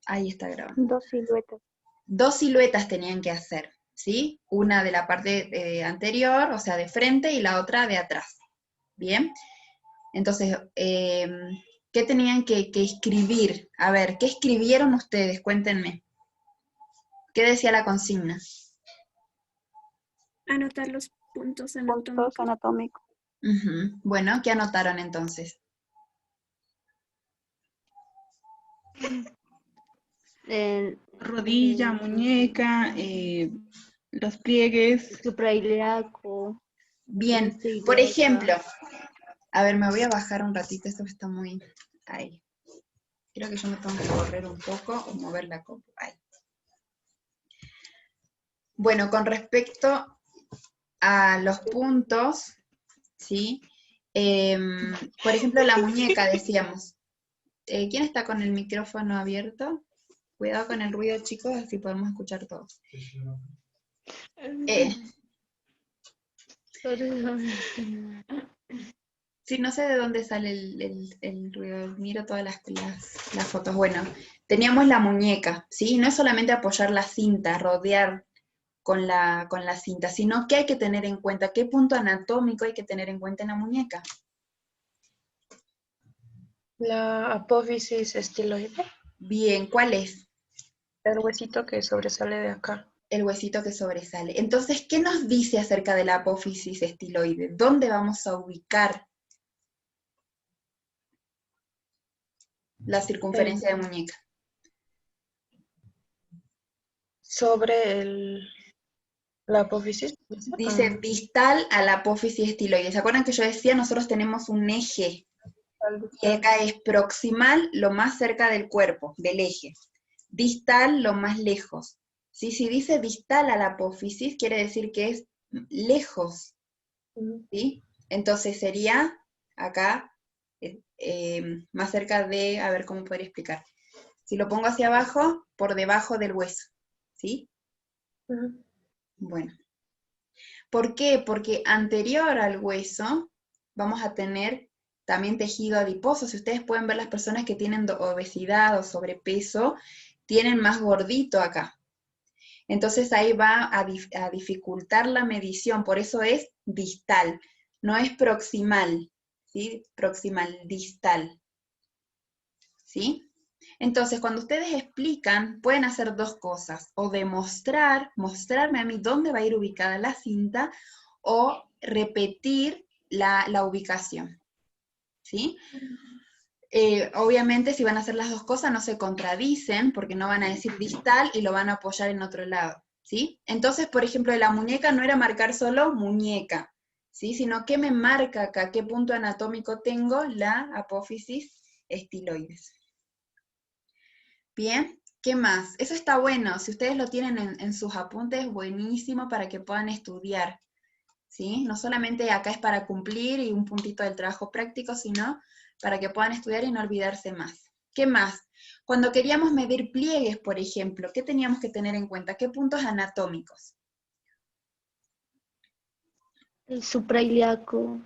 Ahí está grabando. Dos siluetas. Dos siluetas tenían que hacer, ¿sí? Una de la parte anterior, o sea, de frente, y la otra de atrás. ¿Bien? Entonces, ¿qué tenían que escribir? A ver, ¿qué escribieron ustedes? Cuéntenme. ¿Qué decía la consigna? Anotar los puntos Puntos anatómicos. anatómicos. Bueno, ¿qué anotaron entonces? Rodilla, muñeca, los pliegues. Suprailíaco. Bien, por ejemplo, a ver, me voy a bajar un ratito, esto está muy... Ahí. Creo que yo me tengo que correr un poco o mover la copa. Ahí. Bueno, con respecto a los puntos, ¿sí? Por ejemplo, la muñeca, decíamos. ¿Quién está con el micrófono abierto? Cuidado con el ruido, chicos, así podemos escuchar todos. Sí, no sé de dónde sale el ruido, miro todas las fotos. Bueno, teníamos la muñeca, ¿sí? No es solamente apoyar la cinta, rodear con la cinta, sino que hay que tener en cuenta, ¿qué punto anatómico hay que tener en cuenta en la muñeca? La apófisis estiloide, Bien, ¿cuál es? el huesito que sobresale de acá. El huesito que sobresale. Entonces, ¿qué nos dice acerca de la apófisis estiloide? ¿Dónde vamos a ubicar la circunferencia de muñeca? Sobre la apófisis. Dice distal a la apófisis estiloide. ¿Se acuerdan que yo decía, nosotros tenemos un eje? Y acá es proximal, lo más cerca del cuerpo, del eje. Distal, lo más lejos. ¿Sí? Si dice distal a la apófisis, quiere decir que es lejos. ¿Sí? Entonces sería acá más cerca de, a ver cómo podría explicar. Si lo pongo hacia abajo, por debajo del hueso. ¿Sí? Bueno. ¿Por qué? Porque anterior al hueso vamos a tener también tejido adiposo. Si ustedes pueden ver, las personas que tienen obesidad o sobrepeso, tienen más gordito acá. Entonces ahí va a dificultar la medición, por eso es distal, no es proximal, ¿sí? Proximal, distal, ¿sí? Entonces, cuando ustedes explican, pueden hacer dos cosas, o mostrarme a mí dónde va a ir ubicada la cinta, o repetir la ubicación, ¿sí? Obviamente, si van a hacer las dos cosas, no se contradicen, porque no van a decir distal y lo van a apoyar en otro lado, ¿sí? Entonces, por ejemplo, de la muñeca no era marcar solo muñeca, ¿sí? Sino que me marca acá, qué punto anatómico tengo, la apófisis estiloides. Bien, ¿qué más? Eso está bueno, si ustedes lo tienen en sus apuntes, buenísimo para que puedan estudiar, ¿sí? No solamente acá es para cumplir y un puntito del trabajo práctico, sino para que puedan estudiar y no olvidarse más. ¿Qué más? Cuando queríamos medir pliegues, por ejemplo, ¿qué teníamos que tener en cuenta? ¿Qué puntos anatómicos? El suprailíaco.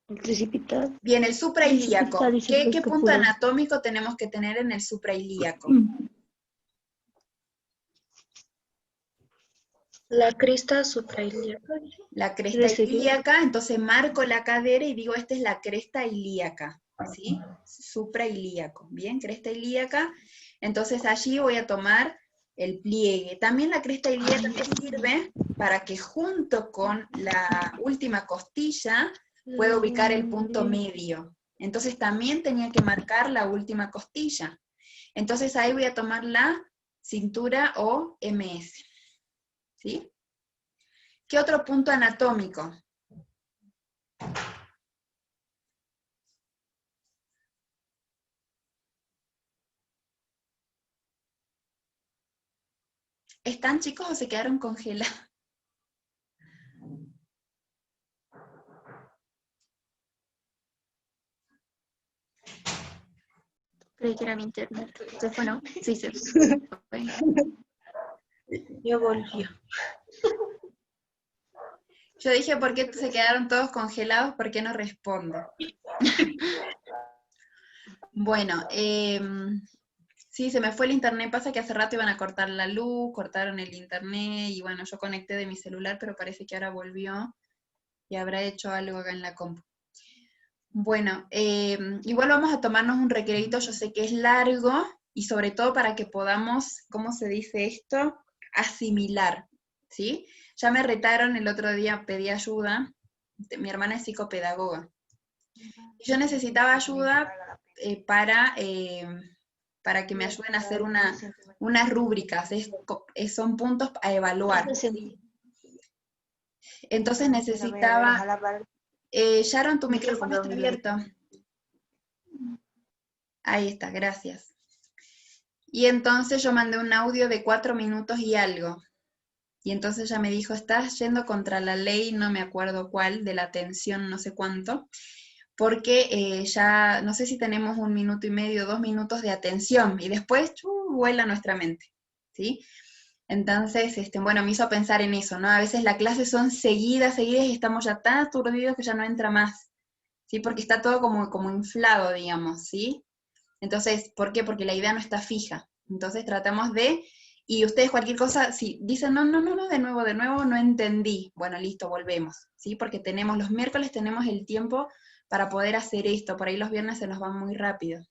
El tricipital. Bien, el suprailíaco. Tricipital y ¿Qué punto supraescapular. anatómico tenemos que tener en el suprailíaco? La cresta suprailíaca. La cresta ilíaca, entonces marco la cadera y digo, esta es la cresta ilíaca, ¿sí? Suprailíaco, bien, cresta ilíaca. Entonces allí voy a tomar el pliegue. También la cresta ilíaca me sirve para que junto con la última costilla pueda ubicar el punto medio. Entonces también tenía que marcar la última costilla. Entonces ahí voy a tomar la cintura o MS, ¿sí? ¿Qué otro punto anatómico? ¿Están, chicos, o se quedaron congelados? Creí que era mi internet. ¿Se fue, no? Sí, se fue. Ya volvió. Yo dije, ¿por qué se quedaron todos congelados? ¿Por qué no respondo? Bueno, Sí, se me fue el internet, pasa que hace rato iban a cortar la luz, cortaron el internet, y bueno, yo conecté de mi celular, pero parece que ahora volvió y habrá hecho algo acá en la compu. Bueno, igual vamos a tomarnos un recreito, yo sé que es largo, y sobre todo para que podamos, ¿cómo se dice esto? Asimilar, ¿sí? Ya me retaron el otro día, pedí ayuda, mi hermana es psicopedagoga, y yo necesitaba ayuda para que me ayuden a hacer unas rúbricas, son puntos a evaluar, ¿sí? Entonces necesitaba... Sharon, tu micrófono está abierto. Ahí está, gracias. Y entonces yo mandé un audio de 4 minutos y algo. Y entonces ella me dijo, estás yendo contra la ley, no me acuerdo cuál, de la atención, no sé cuánto, porque ya, no sé si tenemos 1 minuto y medio, 2 minutos de atención, y después vuela nuestra mente, ¿sí? Entonces, bueno, me hizo pensar en eso, ¿no? A veces las clases son seguidas, y estamos ya tan aturdidos que ya no entra más, ¿sí? Porque está todo como inflado, digamos, ¿sí? Entonces, ¿por qué? Porque la idea no está fija. Entonces tratamos de, y ustedes cualquier cosa, si dicen, no, de nuevo, no entendí. Bueno, listo, volvemos, ¿sí? Porque los miércoles tenemos el tiempo para poder hacer esto, por ahí los viernes se nos van muy rápido,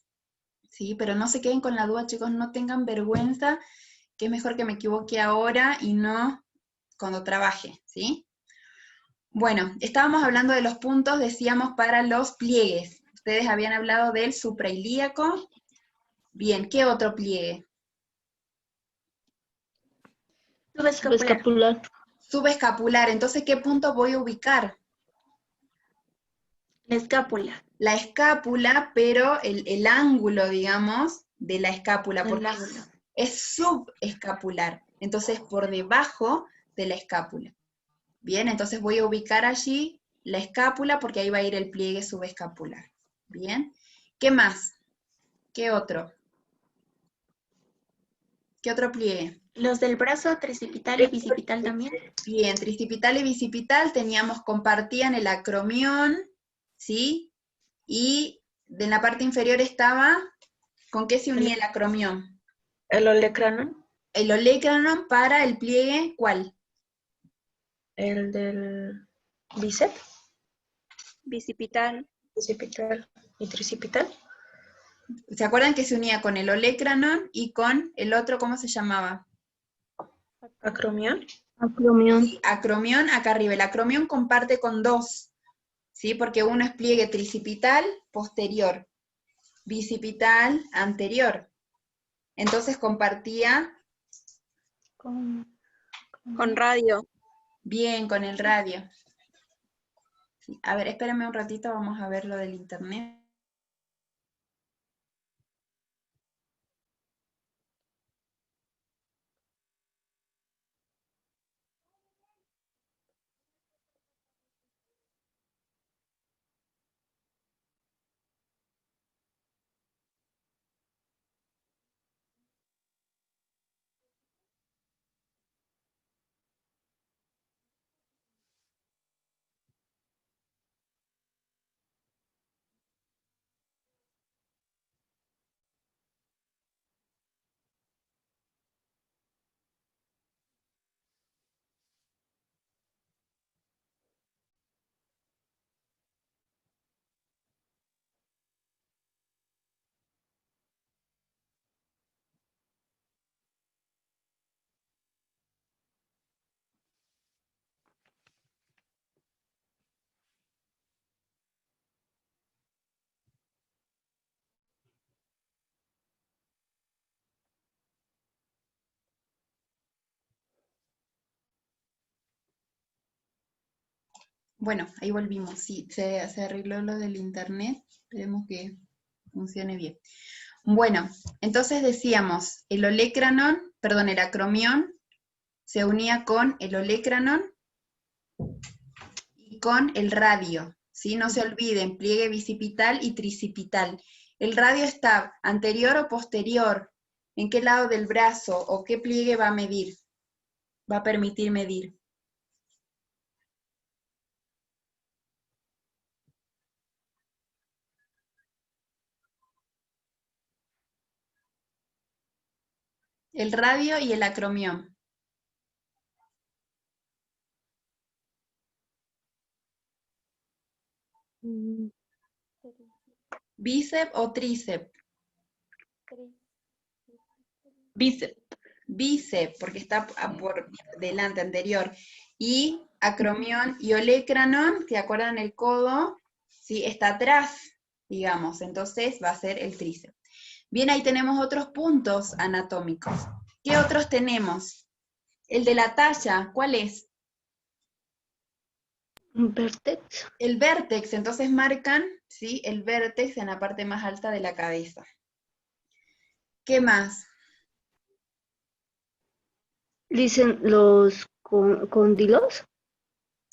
¿sí? Pero no se queden con la duda, chicos, no tengan vergüenza, que es mejor que me equivoque ahora y no cuando trabaje, ¿sí? Bueno, estábamos hablando de los puntos, decíamos, para los pliegues. Ustedes habían hablado del suprailíaco. Bien, ¿qué otro pliegue? Subescapular. Escapular. Subescapular. Entonces, ¿qué punto voy a ubicar? La escápula. La escápula, pero el ángulo, digamos, de la escápula, El porque ángulo. es subescapular. Entonces, por debajo de la escápula. Bien, entonces voy a ubicar allí la escápula porque ahí va a ir el pliegue subescapular. Bien. ¿Qué más? ¿Qué otro? ¿Qué otro pliegue? Los del brazo tricipital y bicipital también. Bien, tricipital y bicipital compartían el acromión, ¿sí? Y en la parte inferior estaba, ¿con qué se unía el acromión? El olecranon, El olecranon para el pliegue, ¿cuál? el del bíceps, Bicipital. bicipital y tricipital. ¿Se acuerdan que se unía con el olecranon y con el otro, ¿cómo se llamaba? Acromión, Acromión. Sí, acromión acá arriba. El acromión comparte con dos, ¿sí? Porque uno es pliegue tricipital posterior, bicipital anterior. Entonces compartía Con Con radio. bien con el radio. Sí, a ver, espérenme un ratito, vamos a ver lo del internet. Bueno, ahí volvimos. Sí, se arregló lo del internet. Esperemos que funcione bien. Bueno, entonces decíamos, el olecranon, perdón, el acromión se unía con el olecranon y con el radio, ¿sí? No se olviden, pliegue bicipital y tricipital. El radio está anterior o posterior, ¿en qué lado del brazo o qué pliegue va a medir? Va a permitir medir. El radio y el acromión. ¿Bíceps o tríceps? Bíceps. Bíceps, porque está por delante, anterior. Y acromión y olecranon, ¿se acuerdan el codo? ¿Sí? Está atrás, digamos, entonces va a ser el tríceps. Bien, ahí tenemos otros puntos anatómicos. ¿Qué otros tenemos? El de la talla, ¿cuál es? Un vértex. El vértex, entonces marcan, ¿sí? El vértex en la parte más alta de la cabeza. ¿Qué más? Dicen los cóndilos.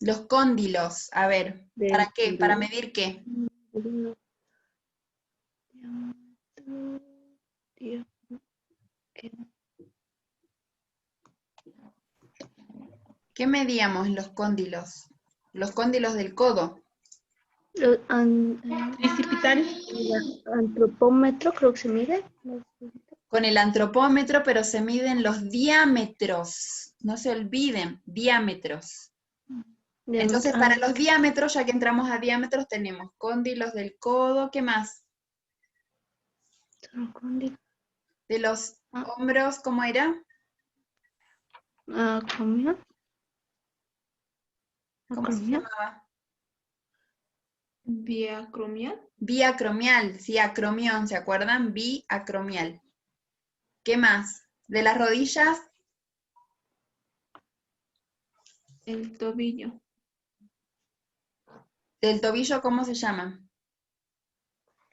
Los cóndilos, a ver, ¿para qué? ¿Para medir qué? ¿Qué medíamos en los cóndilos? Los cóndilos del codo. Tricipital. El antropómetro creo que se mide. Con el antropómetro, pero se miden los diámetros. No se olviden, diámetros. Entonces, para los diámetros, ya que entramos a diámetros, tenemos cóndilos del codo, ¿qué más? De los hombros, ¿cómo era? Acromión. ¿Cómo se llamaba? Biacromial. Biacromial, sí, acromión, ¿se acuerdan? Biacromial. ¿Qué más? ¿De las rodillas? El tobillo. ¿Del tobillo cómo se llaman?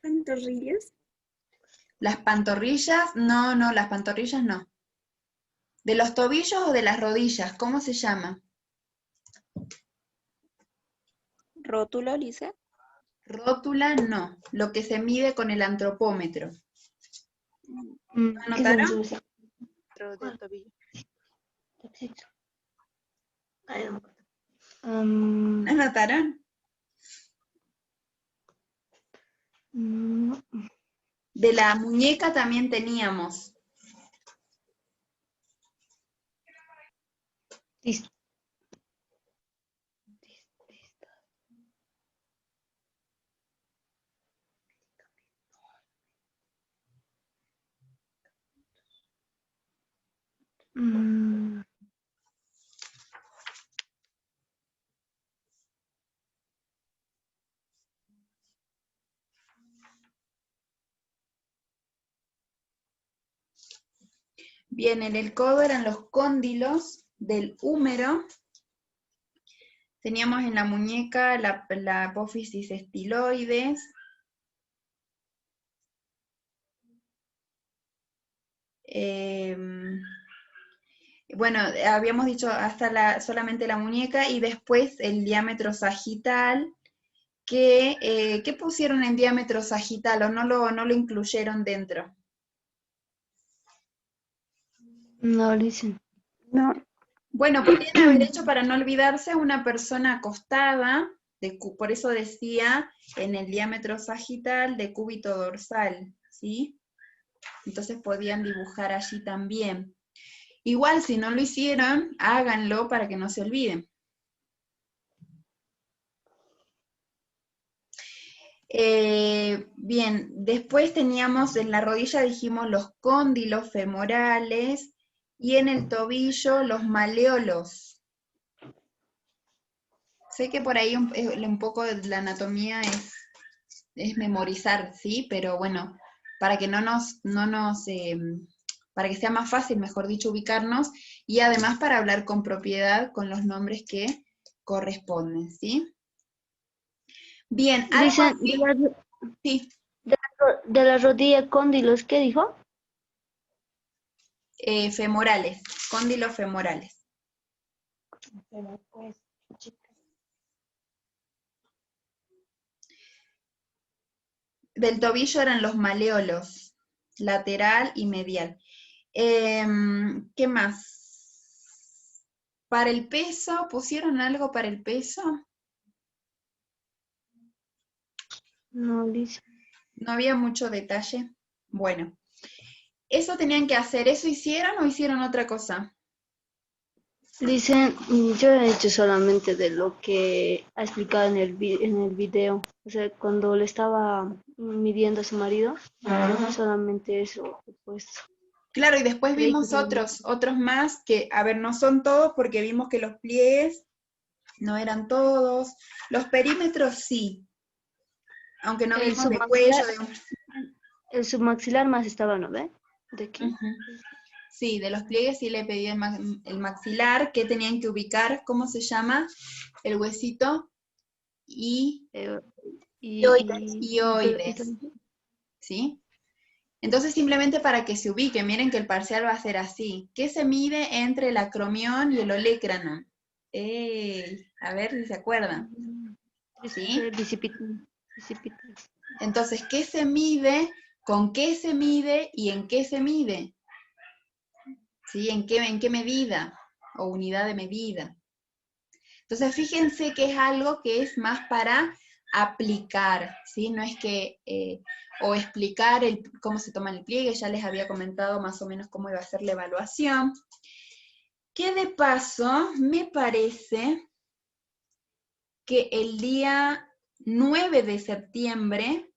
¿Pantorrillas? ¿Las pantorrillas? No, las pantorrillas no. ¿De los tobillos o de las rodillas? ¿Cómo se llama? ¿Rótulo, Lisa? Rótula no, lo que se mide con el antropómetro. ¿Qué ¿Anotaron? Del tobillo. ¿Anotaron? No. De la muñeca también teníamos. Bien, en el codo eran los cóndilos del húmero. Teníamos en la muñeca la apófisis estiloides. Bueno, habíamos dicho hasta solamente la muñeca y después el diámetro sagital. ¿Qué pusieron en diámetro sagital o no lo incluyeron dentro? No, dicen. No. Bueno, podrían haber hecho para no olvidarse una persona acostada, por eso decía en el diámetro sagital de cúbito dorsal, ¿sí? Entonces podían dibujar allí también. Igual, si no lo hicieron, háganlo para que no se olviden. Bien, después teníamos en la rodilla, dijimos, los cóndilos femorales y en el tobillo los maleolos. Sé que por ahí un poco de la anatomía es memorizar, ¿sí? Pero bueno, para que para que sea más fácil, mejor dicho, ubicarnos, y además para hablar con propiedad con los nombres que corresponden, ¿sí? Bien, algo Dicen así. Sí. de la rodilla cóndilos, ¿qué dijo? Femorales, cóndilos femorales. Del tobillo eran los maleolos, lateral y medial. ¿Qué más? ¿Para el peso? ¿Pusieron algo para el peso? No, dice. No había mucho detalle. Bueno. Eso tenían que hacer, ¿eso hicieron o hicieron otra cosa? Dicen, yo he hecho solamente de lo que ha explicado en en el video. O sea, cuando le estaba midiendo a su marido, solamente eso he puesto. Claro, y después Creí que vimos otros más que, a ver, no son todos porque vimos que los pliegues no eran todos. Los perímetros sí, aunque no el vimos de cuello. el submaxilar más estaba, ¿no ve? ¿De qué? Ujú. Sí, de los pliegues sí le pedí el maxilar, que tenían que ubicar, ¿cómo se llama? El huesito y Eh, hioides, ¿sí? Entonces simplemente para que se ubique, miren que el parcial va a ser así. ¿Qué se mide entre el acromión y el olecranon? A ver si se acuerdan. ¿Sí? Entonces, ¿qué se mide? ¿Con qué se mide? ¿Y en qué se mide? ¿Sí? ¿En qué medida? O unidad de medida. Entonces, fíjense que es algo que es más para aplicar, ¿sí? No es que, o explicar cómo se toma el pliegue, ya les había comentado más o menos cómo iba a ser la evaluación. Que de paso, me parece que el día 9 de septiembre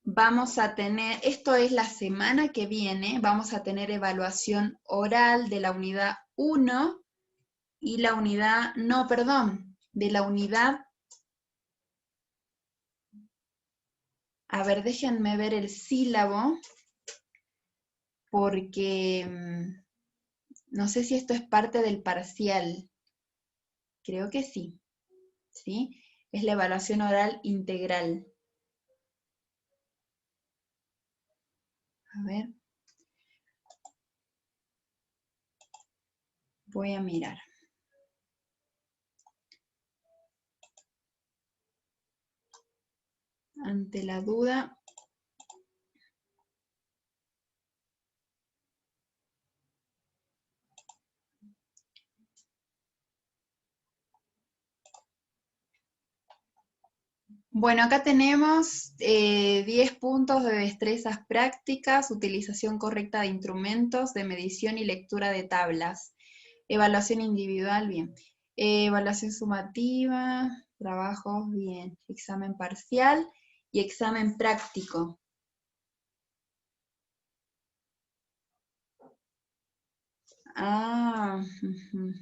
vamos a tener, esto es la semana que viene, vamos a tener evaluación oral de la unidad 1 y la unidad, no, perdón, de la unidad, a ver, déjenme ver el sílabo, porque no sé si esto es parte del parcial, creo que sí, ¿sí? Es la evaluación oral integral. A ver. Voy a mirar. Ante la duda. Bueno, acá tenemos 10 puntos de destrezas prácticas, utilización correcta de instrumentos de medición y lectura de tablas. Evaluación individual, bien. Evaluación sumativa, trabajos, bien. Examen parcial y examen práctico. Ah, ujú.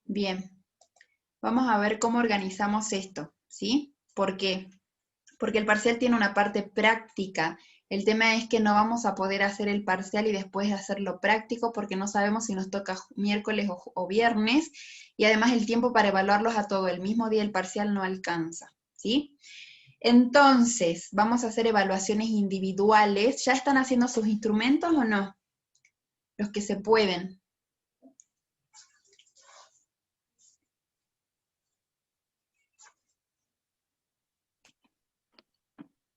Bien. Vamos a ver cómo organizamos esto, ¿sí? ¿Por qué? Porque el parcial tiene una parte práctica. El tema es que no vamos a poder hacer el parcial y después hacerlo práctico porque no sabemos si nos toca miércoles o viernes, y además el tiempo para evaluarlos a todo el mismo día el parcial no alcanza, ¿sí? Entonces, vamos a hacer evaluaciones individuales. ¿Ya están haciendo sus instrumentos o no? Los que se pueden.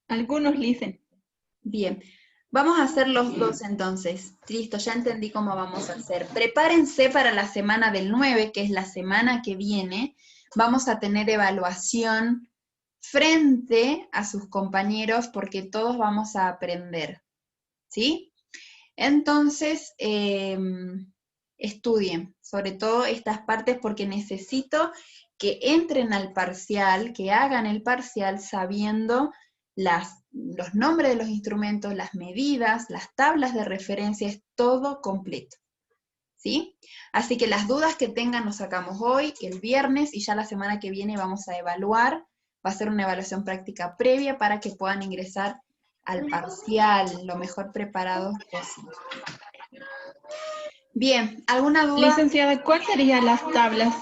Algunos dicen. Bien, vamos a hacer los dos entonces. Listo, ya entendí cómo vamos a hacer. Prepárense para la semana del 9, que es la semana que viene. Vamos a tener evaluación frente a sus compañeros porque todos vamos a aprender, ¿sí? Entonces, estudien, sobre todo estas partes porque necesito que entren al parcial, que hagan el parcial sabiendo los nombres de los instrumentos, las medidas, las tablas de referencia, es todo completo, ¿sí? Así que las dudas que tengan nos sacamos hoy, el viernes, y ya la semana que viene vamos a evaluar, va a ser una evaluación práctica previa para que puedan ingresar al parcial lo mejor preparados posible. Bien, ¿alguna duda? Licenciada, ¿cuáles serían las tablas?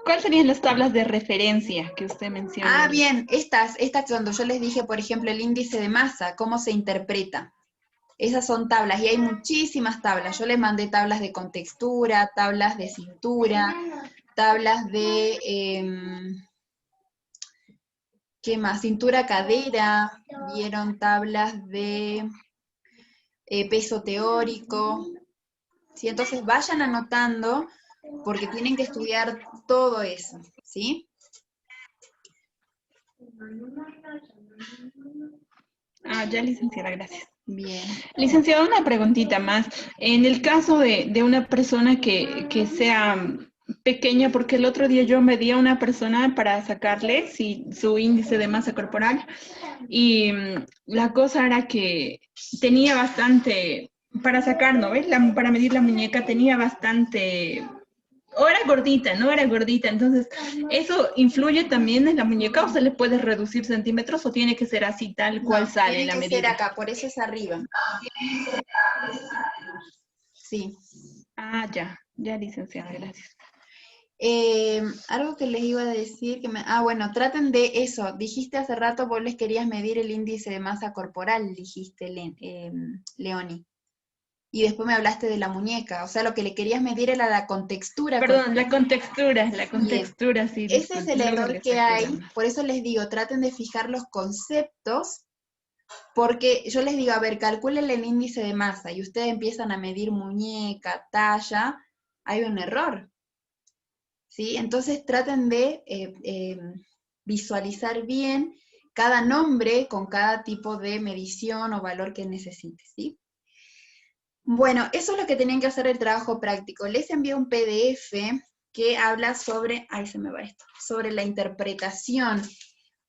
¿Cuáles serían las tablas de referencia que usted menciona? Ah, bien, estas cuando yo les dije, por ejemplo, el índice de masa, cómo se interpreta. Esas son tablas, y hay muchísimas tablas. Yo les mandé tablas de contextura, tablas de cintura, tablas de, ¿qué más? Cintura, cadera, vieron tablas de peso teórico. ¿Sí? Entonces vayan anotando, porque tienen que estudiar todo eso, ¿sí? Ya, licenciada, gracias. Bien. Licenciada, una preguntita más. En el caso de una persona que sea pequeña, porque el otro día yo medí a una persona para sacarle su índice de masa corporal y la cosa era que tenía bastante, para sacar, ¿no ves? Para medir la muñeca tenía bastante, o era gordita, no era gordita, entonces, ¿eso influye también en la muñeca o se le puede reducir centímetros o tiene que ser así tal cual No, sale tiene la que ser medida? acá, por eso es arriba. Sí. Ya, licenciada, gracias. Algo que les iba a decir, bueno, traten de eso. Dijiste hace rato, vos les querías medir el índice de masa corporal, dijiste, Leoni. Y después me hablaste de la muñeca, o sea, lo que le querías medir era la contextura Perdón, corporal. la Bien. contextura, sí, Ese es el luego error les que hay, recuerdo más. por eso les digo, traten de fijar los conceptos, porque yo les digo, a ver, calculen el índice de masa, y ustedes empiezan a medir muñeca, talla, hay un error, ¿sí? Entonces traten de visualizar bien cada nombre con cada tipo de medición o valor que necesite, ¿sí? Bueno, eso es lo que tenían que hacer el trabajo práctico. Les envié un PDF que habla sobre, ahí se me va esto, sobre la interpretación.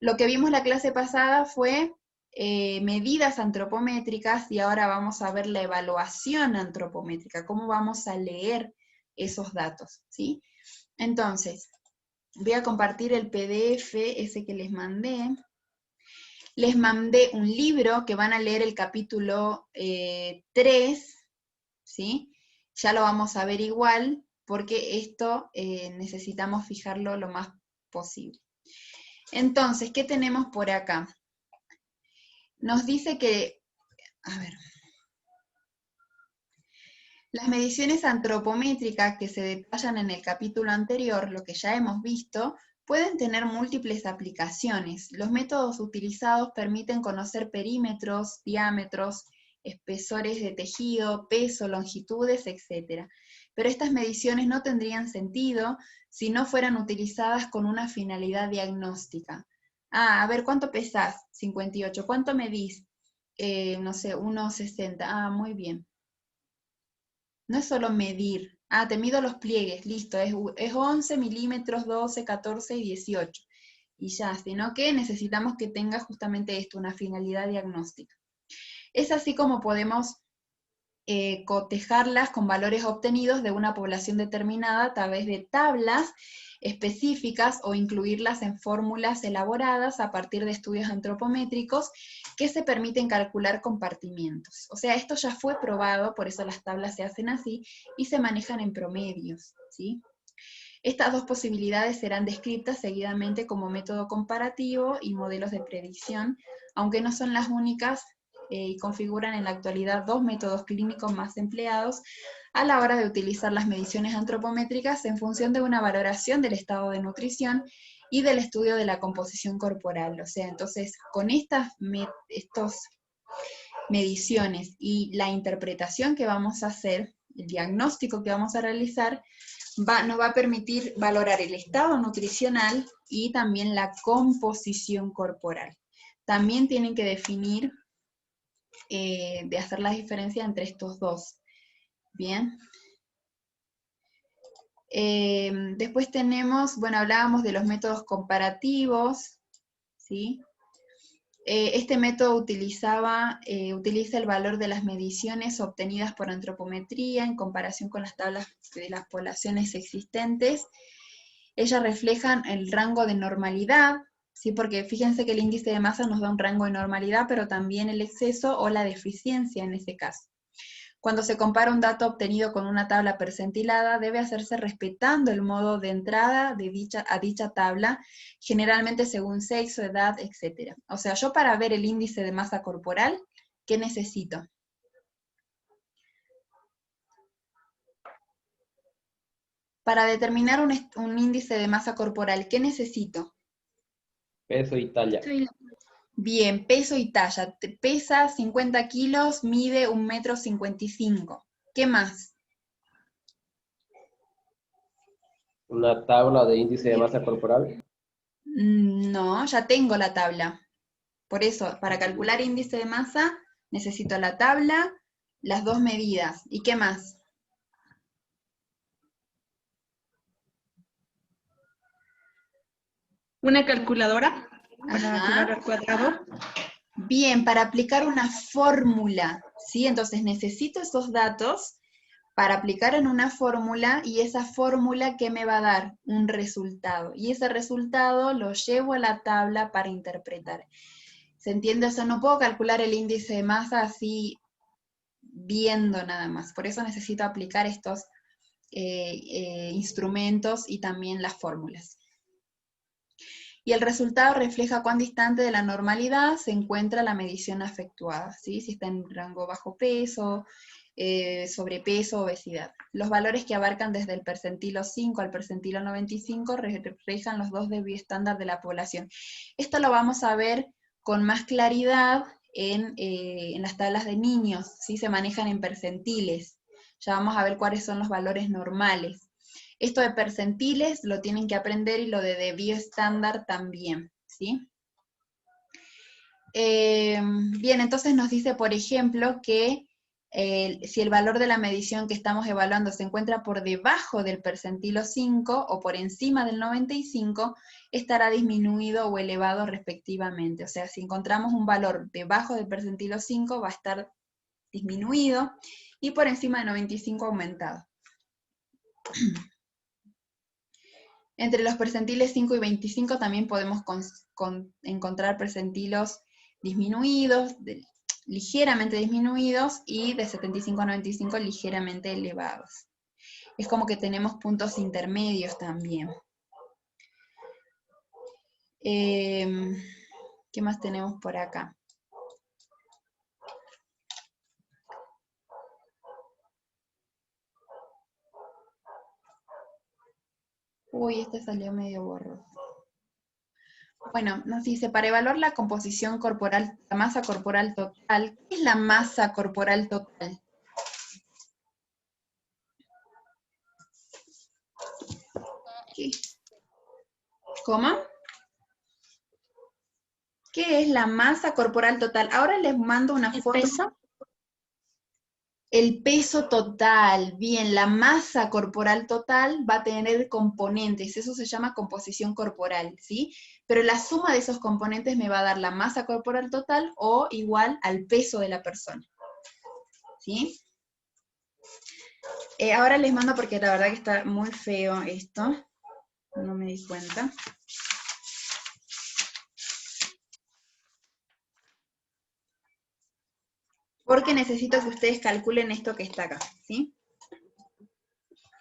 Lo que vimos la clase pasada fue medidas antropométricas y ahora vamos a ver la evaluación antropométrica, cómo vamos a leer esos datos, ¿sí? Entonces, voy a compartir el PDF ese que les mandé. Les mandé un libro que van a leer el capítulo 3, ¿sí? Ya lo vamos a ver igual, porque esto necesitamos fijarlo lo más posible. Entonces, ¿qué tenemos por acá? Nos dice que, a ver, las mediciones antropométricas que se detallan en el capítulo anterior, lo que ya hemos visto, pueden tener múltiples aplicaciones. Los métodos utilizados permiten conocer perímetros, diámetros, espesores de tejido, peso, longitudes, etc. Pero estas mediciones no tendrían sentido si no fueran utilizadas con una finalidad diagnóstica. A ver, ¿cuánto pesás? 58. ¿Cuánto medís? No sé, 1,60. Muy bien. No es solo medir. Te mido los pliegues, listo, es 11 milímetros, 12, 14 y 18. Y ya, sino que necesitamos que tenga justamente esto, una finalidad diagnóstica. Es así como podemos cotejarlas con valores obtenidos de una población determinada a través de tablas específicas o incluirlas en fórmulas elaboradas a partir de estudios antropométricos que se permiten calcular compartimientos. O sea, esto ya fue probado, por eso las tablas se hacen así, y se manejan en promedios, ¿sí? Estas dos posibilidades serán descritas seguidamente como método comparativo y modelos de predicción, aunque no son las únicas y configuran en la actualidad dos métodos clínicos más empleados a la hora de utilizar las mediciones antropométricas en función de una valoración del estado de nutrición y del estudio de la composición corporal. O sea, entonces, con estas mediciones y la interpretación que vamos a hacer, el diagnóstico que vamos a realizar, nos va a permitir valorar el estado nutricional y también la composición corporal. También tienen que definir, de hacer la diferencia entre estos dos. Bien. Después tenemos, bueno, hablábamos de los métodos comparativos, ¿sí? Este método utiliza el valor de las mediciones obtenidas por antropometría en comparación con las tablas de las poblaciones existentes. Ellas reflejan el rango de normalidad, ¿sí? Porque fíjense que el índice de masa nos da un rango de normalidad, pero también el exceso o la deficiencia en ese caso. Cuando se compara un dato obtenido con una tabla percentilada, debe hacerse respetando el modo de entrada a dicha tabla, generalmente según sexo, edad, etc. O sea, yo para ver el índice de masa corporal, ¿qué necesito? Para determinar un índice de masa corporal, ¿qué necesito? Peso y talla. Bien, peso y talla. Pesa 50 kilos, mide 1,55 m. ¿Qué más? Una tabla de índice de masa corporal. No, ya tengo la tabla. Por eso, para calcular índice de masa, necesito la tabla, las dos medidas. ¿Y qué más? Una calculadora para Ajá. jugar al cuadrado. Bien, para aplicar una fórmula, ¿sí? Entonces necesito esos datos para aplicar en una fórmula, y esa fórmula, ¿qué me va a dar? Un resultado. Y ese resultado lo llevo a la tabla para interpretar. ¿Se entiende? O sea, no puedo calcular el índice de masa así viendo nada más. Por eso necesito aplicar estos instrumentos y también las fórmulas. Y el resultado refleja cuán distante de la normalidad se encuentra la medición efectuada, ¿sí? Si está en rango bajo peso, sobrepeso, obesidad. Los valores que abarcan desde el percentilo 5 al percentilo 95 reflejan los dos de bioestándar de la población. Esto lo vamos a ver con más claridad en las tablas de niños, ¿sí? Se manejan en percentiles. Ya vamos a ver cuáles son los valores normales. Esto de percentiles lo tienen que aprender, y lo de bioestándar también, ¿sí? Bien, entonces nos dice, por ejemplo, que si el valor de la medición que estamos evaluando se encuentra por debajo del percentilo 5 o por encima del 95, estará disminuido o elevado respectivamente. O sea, si encontramos un valor debajo del percentilo 5, va a estar disminuido, y por encima del 95 aumentado. Entre los percentiles 5 y 25 también podemos encontrar percentilos disminuidos, ligeramente disminuidos, y de 75 a 95 ligeramente elevados. Es como que tenemos puntos intermedios también. ¿Qué más tenemos por acá? Uy, este salió medio borroso. Bueno, nos dice, para evaluar la composición corporal, la masa corporal total, ¿qué es la masa corporal total? ¿Qué? ¿Cómo? ¿Qué es la masa corporal total? Ahora les mando una foto. ¿El peso? El peso total, bien, la masa corporal total va a tener componentes, eso se llama composición corporal, ¿sí? Pero la suma de esos componentes me va a dar la masa corporal total, o igual al peso de la persona, ¿sí? Ahora les mando, porque la verdad que está muy feo esto, no me di cuenta. Porque necesito que ustedes calculen esto que está acá, ¿sí?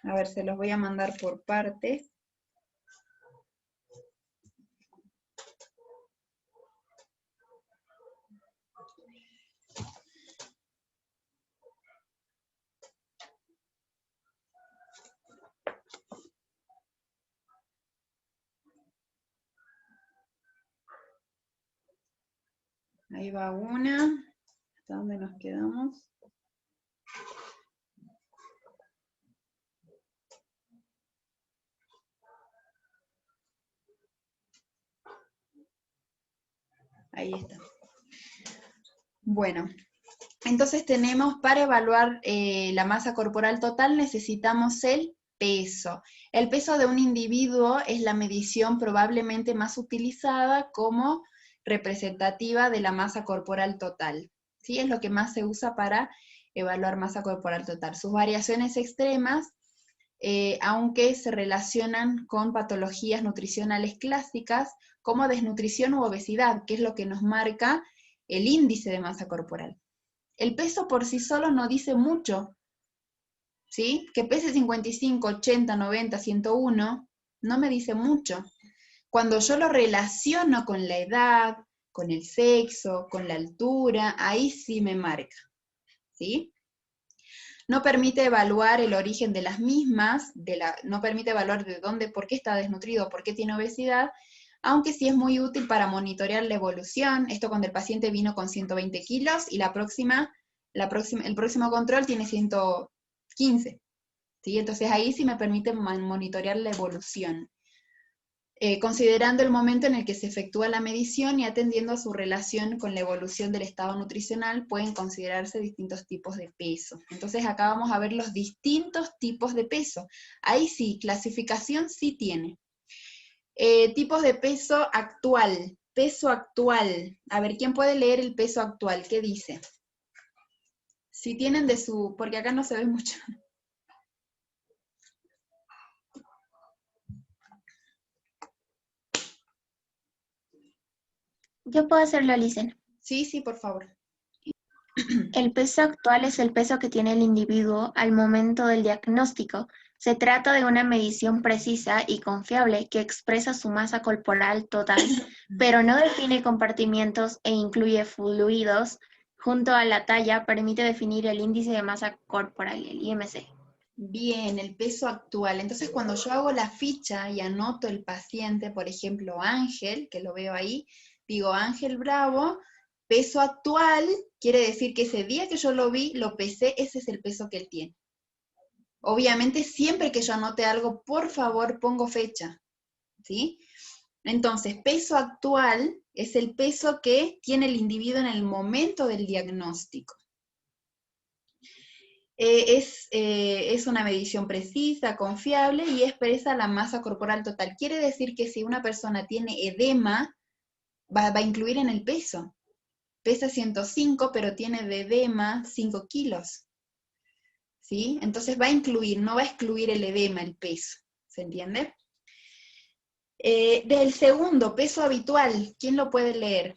A ver, se los voy a mandar por partes. Ahí va una. ¿Hasta dónde nos quedamos? Ahí está. Bueno, entonces tenemos, para evaluar la masa corporal total, necesitamos el peso. El peso de un individuo es la medición probablemente más utilizada como representativa de la masa corporal total, ¿sí? Es lo que más se usa para evaluar masa corporal total. Sus variaciones extremas, aunque se relacionan con patologías nutricionales clásicas como desnutrición u obesidad, que es lo que nos marca el índice de masa corporal. El peso por sí solo no dice mucho, ¿sí? Que pese 55, 80, 90, 101, no me dice mucho. Cuando yo lo relaciono con la edad, con el sexo, con la altura, ahí sí me marca, ¿sí? No permite evaluar el origen de las mismas, no permite evaluar de dónde, por qué está desnutrido, por qué tiene obesidad, aunque sí es muy útil para monitorear la evolución. Esto cuando el paciente vino con 120 kilos y el próximo control tiene 115, ¿sí? Entonces ahí sí me permite monitorear la evolución. Considerando el momento en el que se efectúa la medición y atendiendo a su relación con la evolución del estado nutricional, pueden considerarse distintos tipos de peso. Entonces acá vamos a ver los distintos tipos de peso. Ahí sí, clasificación sí tiene. Tipos de peso actual. Peso actual. A ver, ¿quién puede leer el peso actual? ¿Qué dice? Si tienen de su... porque acá no se ve mucho. Yo puedo hacerlo, Licen. Sí, sí, por favor. El peso actual es el peso que tiene el individuo al momento del diagnóstico. Se trata de una medición precisa y confiable que expresa su masa corporal total, pero no define compartimientos e incluye fluidos. Junto a la talla, permite definir el índice de masa corporal, el IMC. Bien, el peso actual. Entonces, cuando yo hago la ficha y anoto el paciente, por ejemplo, Ángel, que lo veo ahí, digo Ángel Bravo, peso actual, quiere decir que ese día que yo lo vi, lo pesé, ese es el peso que él tiene. Obviamente, siempre que yo anote algo, por favor, pongo fecha, ¿sí? Entonces, peso actual es el peso que tiene el individuo en el momento del diagnóstico. Es una medición precisa, confiable y expresa la masa corporal total. Quiere decir que si una persona tiene edema, va a incluir en el peso. Pesa 105, pero tiene de edema 5 kilos. ¿Sí? Entonces va a incluir, no va a excluir el edema, el peso. ¿Se entiende? Del segundo, peso habitual, ¿quién lo puede leer?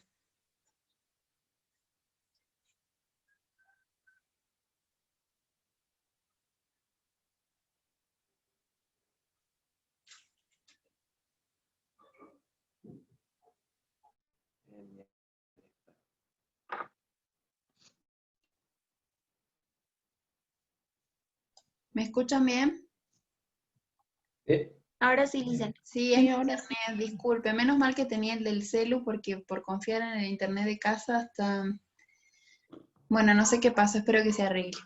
¿Me escuchan bien? Ahora sí, Licen. Sí, es mi internet, disculpe. Menos mal que tenía el del celu porque por confiar en el internet de casa hasta... Bueno, no sé qué pasa, espero que se arregle.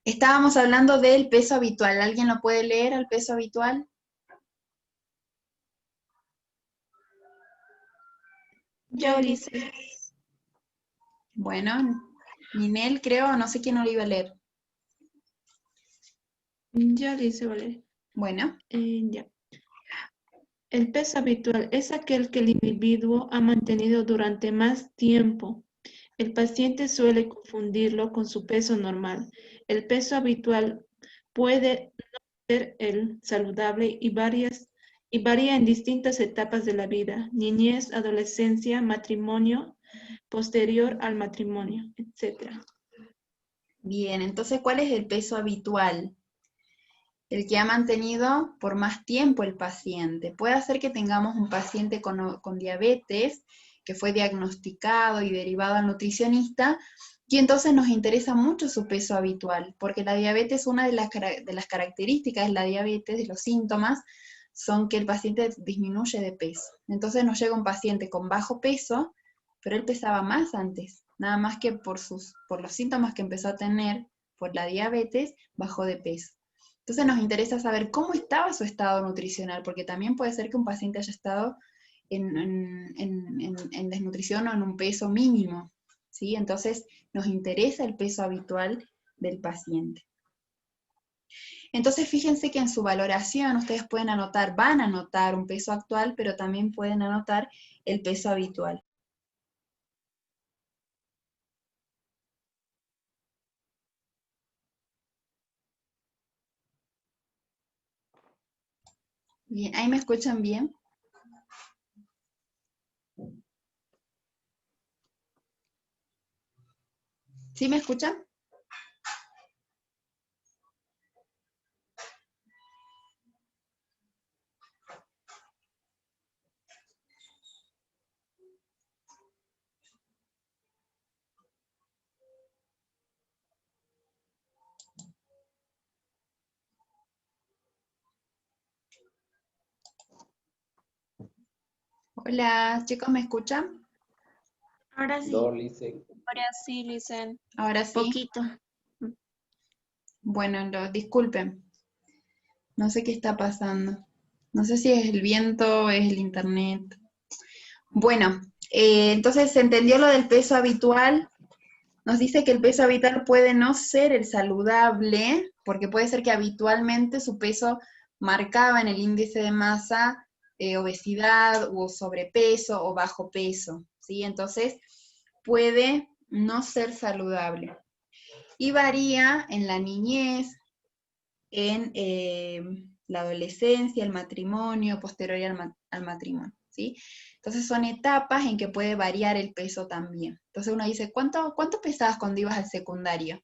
Estábamos hablando del peso habitual. ¿Alguien lo puede leer al peso habitual? Yo, Licen. Bueno, Ninel creo, no sé quién no lo iba a leer. Yo, Licen, vale. Bueno. Ya. El peso habitual es aquel que el individuo ha mantenido durante más tiempo. El paciente suele confundirlo con su peso normal. El peso habitual puede no ser el saludable y varía en distintas etapas de la vida: niñez, adolescencia, matrimonio, posterior al matrimonio, etc. Bien, entonces, ¿cuál es el peso habitual? El que ha mantenido por más tiempo el paciente. Puede ser que tengamos un paciente con diabetes que fue diagnosticado y derivado al nutricionista, y entonces nos interesa mucho su peso habitual, porque la diabetes, una de las características de la diabetes, de los síntomas, son que el paciente disminuye de peso. Entonces nos llega un paciente con bajo peso, pero él pesaba más antes, nada más que por los síntomas que empezó a tener por la diabetes, bajó de peso. Entonces nos interesa saber cómo estaba su estado nutricional, porque también puede ser que un paciente haya estado en desnutrición o en un peso mínimo, ¿sí? Entonces nos interesa el peso habitual del paciente. Entonces fíjense que en su valoración ustedes pueden anotar, van a anotar un peso actual, pero también pueden anotar el peso habitual. Bien, ¿ahí me escuchan bien? ¿Sí me escuchan? Hola, chicos, ¿me escuchan? Ahora sí. No, Licen. Ahora sí, Licen. Ahora sí. Poquito. Bueno, disculpen, no sé qué está pasando. No sé si es el viento, es el internet. Bueno, entonces se entendió lo del peso habitual. Nos dice que el peso habitual puede no ser el saludable, porque puede ser que habitualmente su peso marcaba en el índice de masa obesidad o sobrepeso o bajo peso, ¿sí? Entonces puede no ser saludable. Y varía en la niñez, en la adolescencia, el matrimonio, posterior al matrimonio, ¿sí? Entonces son etapas en que puede variar el peso también. Entonces uno dice, ¿cuánto pesabas cuando ibas al secundario?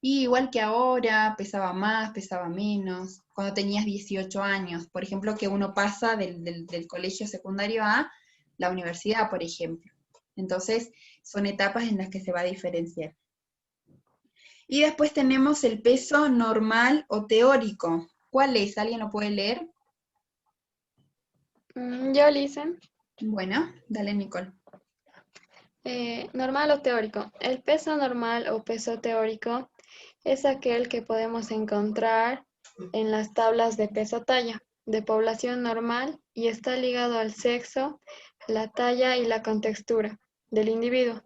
Y igual que ahora, pesaba más, pesaba menos. Cuando tenías 18 años, por ejemplo, que uno pasa del colegio secundario a la universidad, por ejemplo. Entonces son etapas en las que se va a diferenciar. Y después tenemos el peso normal o teórico. ¿Cuál es? ¿Alguien lo puede leer? Yo, Lisen. Bueno, dale, Nicole. Normal o teórico. El peso normal o peso teórico es aquel que podemos encontrar en las tablas de peso-talla de población normal y está ligado al sexo, la talla y la contextura del individuo.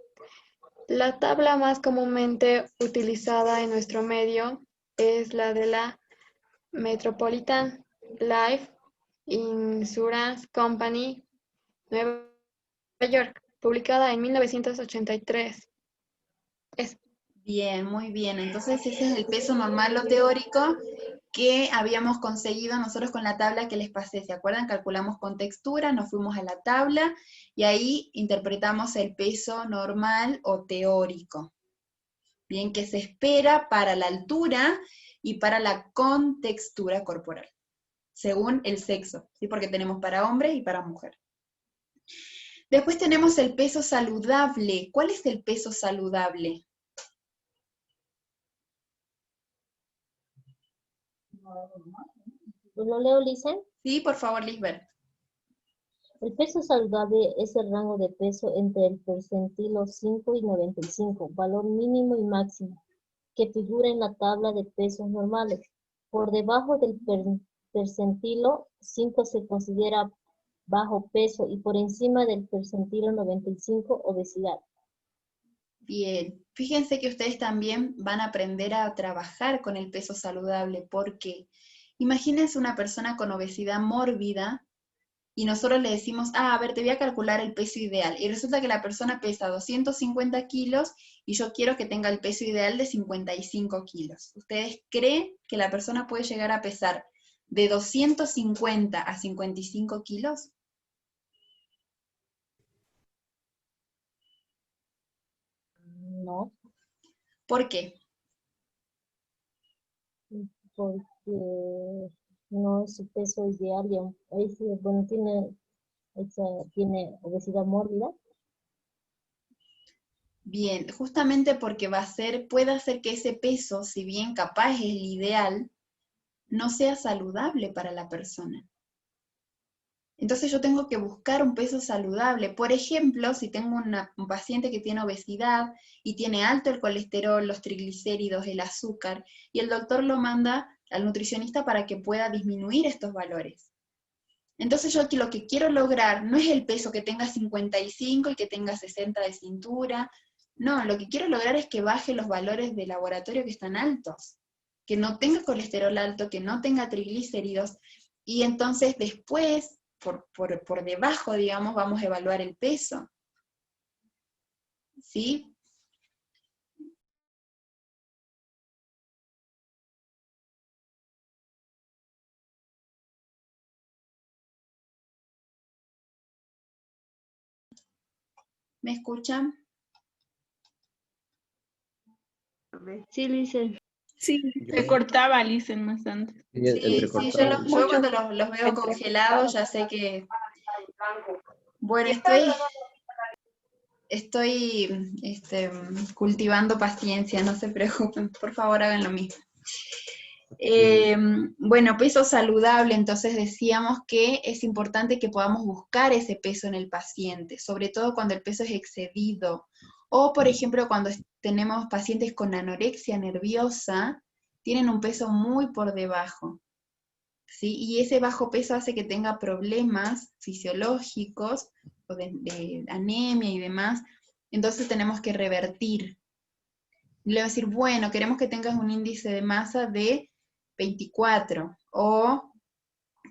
La tabla más comúnmente utilizada en nuestro medio es la de la Metropolitan Life Insurance Company, Nueva York, publicada en 1983. Bien, muy bien. Entonces ese es el peso normal o teórico que habíamos conseguido nosotros con la tabla que les pasé. ¿Se acuerdan? Calculamos con textura, nos fuimos a la tabla y ahí interpretamos el peso normal o teórico. Bien, que se espera para la altura y para la contextura corporal, según el sexo, ¿sí? Porque tenemos para hombres y para mujeres. Después tenemos el peso saludable. ¿Cuál es el peso saludable? ¿Lo leo, Lisen? Sí, por favor, Lisbeth. El peso saludable es el rango de peso entre el percentilo 5 y 95, valor mínimo y máximo, que figura en la tabla de pesos normales. Por debajo del percentilo 5 se considera bajo peso y por encima del percentilo 95, obesidad. Bien, fíjense que ustedes también van a aprender a trabajar con el peso saludable, porque imagínense una persona con obesidad mórbida y nosotros le decimos, a ver, te voy a calcular el peso ideal, y resulta que la persona pesa 250 kilos y yo quiero que tenga el peso ideal de 55 kilos. ¿Ustedes creen que la persona puede llegar a pesar de 250 a 55 kilos? No, ¿Por qué? porque no es su peso ideal, bueno, tiene obesidad mórbida. Bien, justamente porque puede hacer que ese peso, si bien capaz es el ideal, no sea saludable para la persona. Entonces yo tengo que buscar un peso saludable. Por ejemplo, si tengo un paciente que tiene obesidad y tiene alto el colesterol, los triglicéridos, el azúcar, y el doctor lo manda al nutricionista para que pueda disminuir estos valores. Entonces yo lo que quiero lograr no es el peso que tenga 55 y que tenga 60 de cintura. No, lo que quiero lograr es que baje los valores de laboratorio que están altos, que no tenga colesterol alto, que no tenga triglicéridos, y entonces después, por debajo, digamos, vamos a evaluar el peso. ¿Sí? ¿Me escuchan? Sí, Lisen. Sí, se cortaba Lisen más antes. Sí, yo cuando los veo congelados ya sé que... Bueno, estoy cultivando paciencia, no se preocupen, por favor hagan lo mismo. Bueno, peso saludable, entonces decíamos que es importante que podamos buscar ese peso en el paciente, sobre todo cuando el peso es excedido, o por ejemplo cuando tenemos pacientes con anorexia nerviosa, tienen un peso muy por debajo, ¿sí? Y ese bajo peso hace que tenga problemas fisiológicos, o de anemia y demás, entonces tenemos que revertir. Le voy a decir, bueno, queremos que tengas un índice de masa de 24, o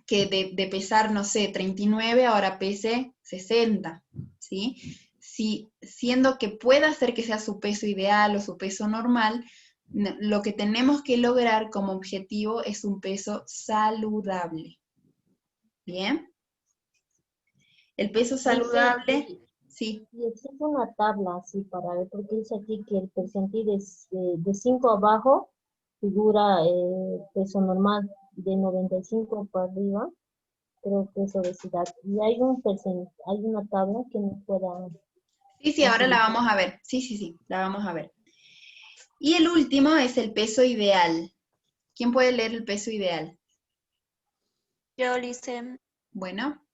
que de pesar, no sé, 39, ahora pese 60, ¿sí? Si, siendo que pueda ser que sea su peso ideal o su peso normal, lo que tenemos que lograr como objetivo es un peso saludable. ¿Bien? El peso saludable, sí. Y existe una tabla así para ver, porque dice aquí que el percentil es de 5 abajo, figura peso normal, de 95 para arriba, creo que es obesidad. Y hay hay una tabla que nos pueda Sí, sí, ahora la facilitar. vamos a ver. Sí, sí, sí, la vamos a ver. Y el último es el peso ideal. ¿Quién puede leer el peso ideal? Yo le hice Bueno,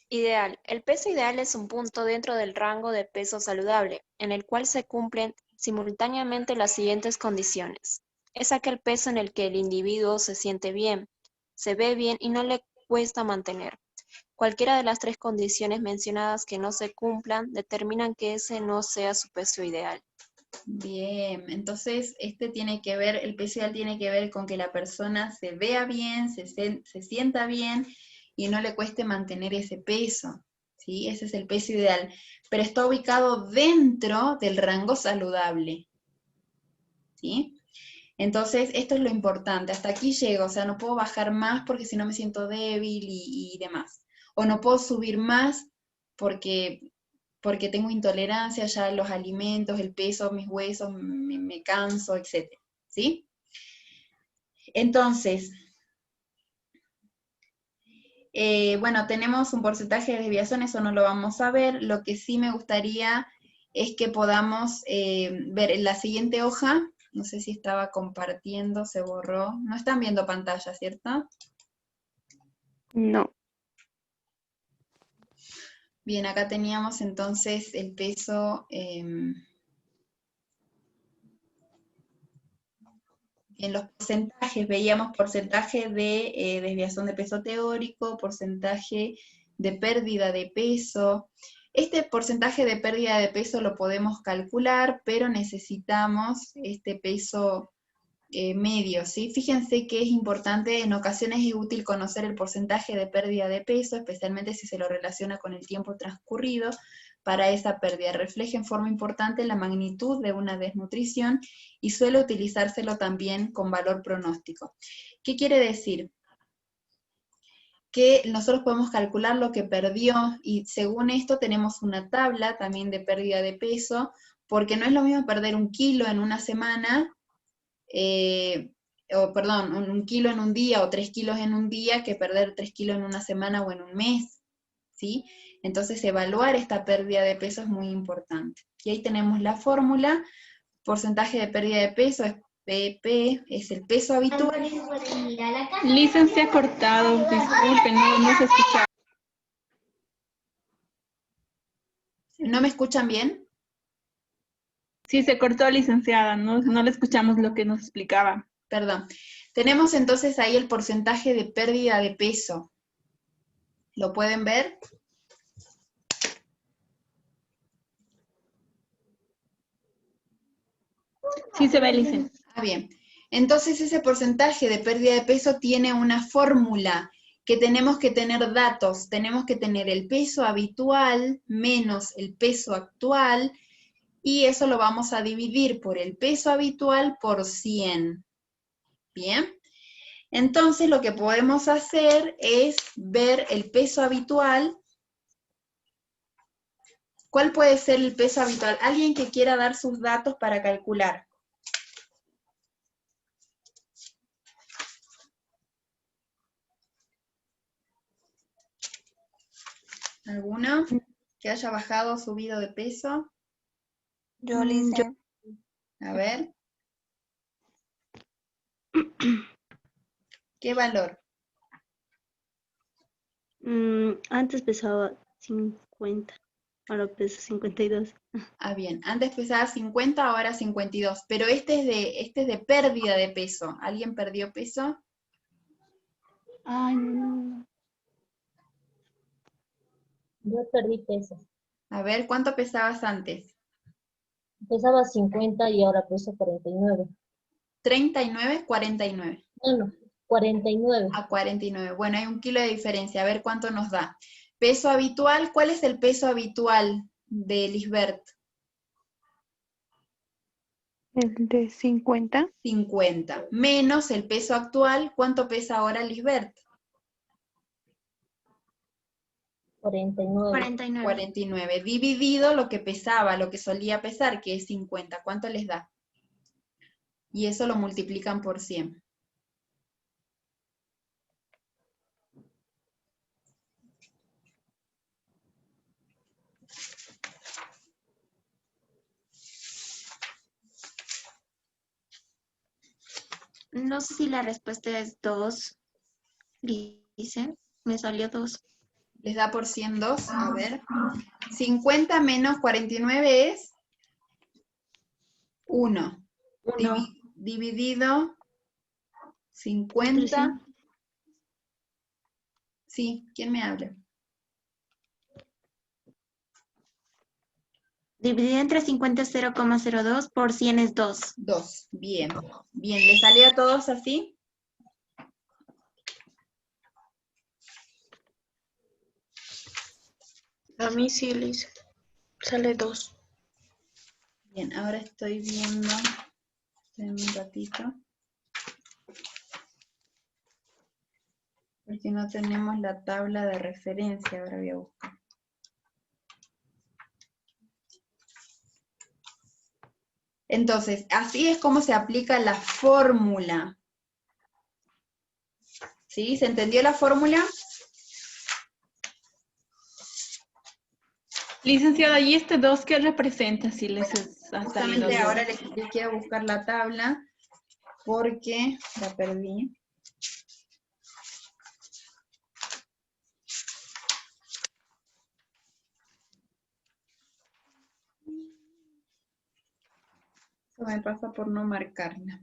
ideal. El peso ideal es un punto dentro del rango de peso saludable, en el cual se cumplen simultáneamente las siguientes condiciones. Es aquel peso en el que el individuo se siente bien, se ve bien y no le cuesta mantener. Cualquiera de las tres condiciones mencionadas que no se cumplan determinan que ese no sea su peso ideal. bien. Entonces, este tiene que ver, el peso ideal tiene que ver con que la persona se vea bien, se sienta bien y no le cueste mantener ese peso, ¿sí? Ese es el peso ideal. Pero está ubicado dentro del rango saludable, ¿sí? Entonces, esto es lo importante. Hasta aquí llego, o sea, no puedo bajar más porque si no me siento débil y demás. O no puedo subir más porque, porque tengo intolerancia ya a los alimentos, el peso, mis huesos, me canso, etc. ¿Sí? Entonces, bueno, tenemos un porcentaje de desviación, eso no lo vamos a ver. Lo que sí me gustaría es que podamos ver en la siguiente hoja. No sé si estaba compartiendo, se borró. No están viendo pantalla, ¿cierto? No. Bien, acá teníamos entonces el peso, en los porcentajes, veíamos porcentaje de desviación de peso teórico, porcentaje de pérdida de peso. Este porcentaje de pérdida de peso lo podemos calcular, pero necesitamos este peso medio, ¿sí? Fíjense que es importante, en ocasiones es útil conocer el porcentaje de pérdida de peso, especialmente si se lo relaciona con el tiempo transcurrido para esa pérdida. Refleja en forma importante la magnitud de una desnutrición y suele utilizárselo también con valor pronóstico. ¿Qué quiere decir? Que nosotros podemos calcular lo que perdió y según esto tenemos una tabla también de pérdida de peso, porque no es lo mismo perder 1 kilo en una semana o perdón, 1 kilo en un día o 3 kilos en un día que perder 3 kilos en una semana o en un mes, ¿sí? Entonces evaluar esta pérdida de peso es muy importante. Y ahí tenemos la fórmula, porcentaje de pérdida de peso es PP, es el peso habitual. Lisa, se ha cortado, disculpen, no se escucha. ¿No me escuchan bien? Sí, se cortó, licenciada, no le escuchamos lo que nos explicaba. Perdón. Tenemos entonces ahí el porcentaje de pérdida de peso. ¿Lo pueden ver? Sí se ve, licenciada. Ah, bien. Entonces ese porcentaje de pérdida de peso tiene una fórmula que tenemos que tener datos. Tenemos que tener el peso habitual menos el peso actual y eso lo vamos a dividir por el peso habitual por 100. Bien. Entonces lo que podemos hacer es ver el peso habitual. ¿Cuál puede ser el peso habitual? Alguien que quiera dar sus datos para calcular. ¿Alguno que haya bajado o subido de peso? Yo le hice A ver. ¿Qué valor? Antes pesaba 50. ahora peso 52. Ah, bien. Antes pesaba 50, ahora 52. Pero este es de pérdida de peso. ¿Alguien perdió peso? Ay, no. Yo perdí peso. A ver, ¿cuánto pesabas antes? Pesaba 50 y ahora peso 49. 39, 49. No, 49. A 49. Bueno, hay 1 kilo de diferencia. A ver cuánto nos da. Peso habitual, ¿cuál es el peso habitual de Lisbeth? El de 50. 50. Menos el peso actual, ¿cuánto pesa ahora Lisbeth? 49. 49. 49. Dividido lo que pesaba, lo que solía pesar, que es 50. ¿Cuánto les da? Y eso lo multiplican por 100. No sé si la respuesta es 2. Dice, me salió 2. Les da por 100 2. A ver. 50 menos 49 es 1. Dividido 50. Sí, ¿quién me habla? Dividido entre 50 es 0,02, por 100 es 2. 2. Bien. Bien, ¿les salió a todos así? A mí sí, Liz. Sale 2. Bien, ahora estoy viendo. Esperen un ratito. Porque no tenemos la tabla de referencia. Ahora voy a buscar. Entonces, así es como se aplica la fórmula. ¿Sí? ¿Se entendió la fórmula? Licenciada, ¿y este 2 qué representa si les ha salido Justamente 2? ahora les quiero buscar la tabla porque la perdí. Eso me pasa por no marcarla.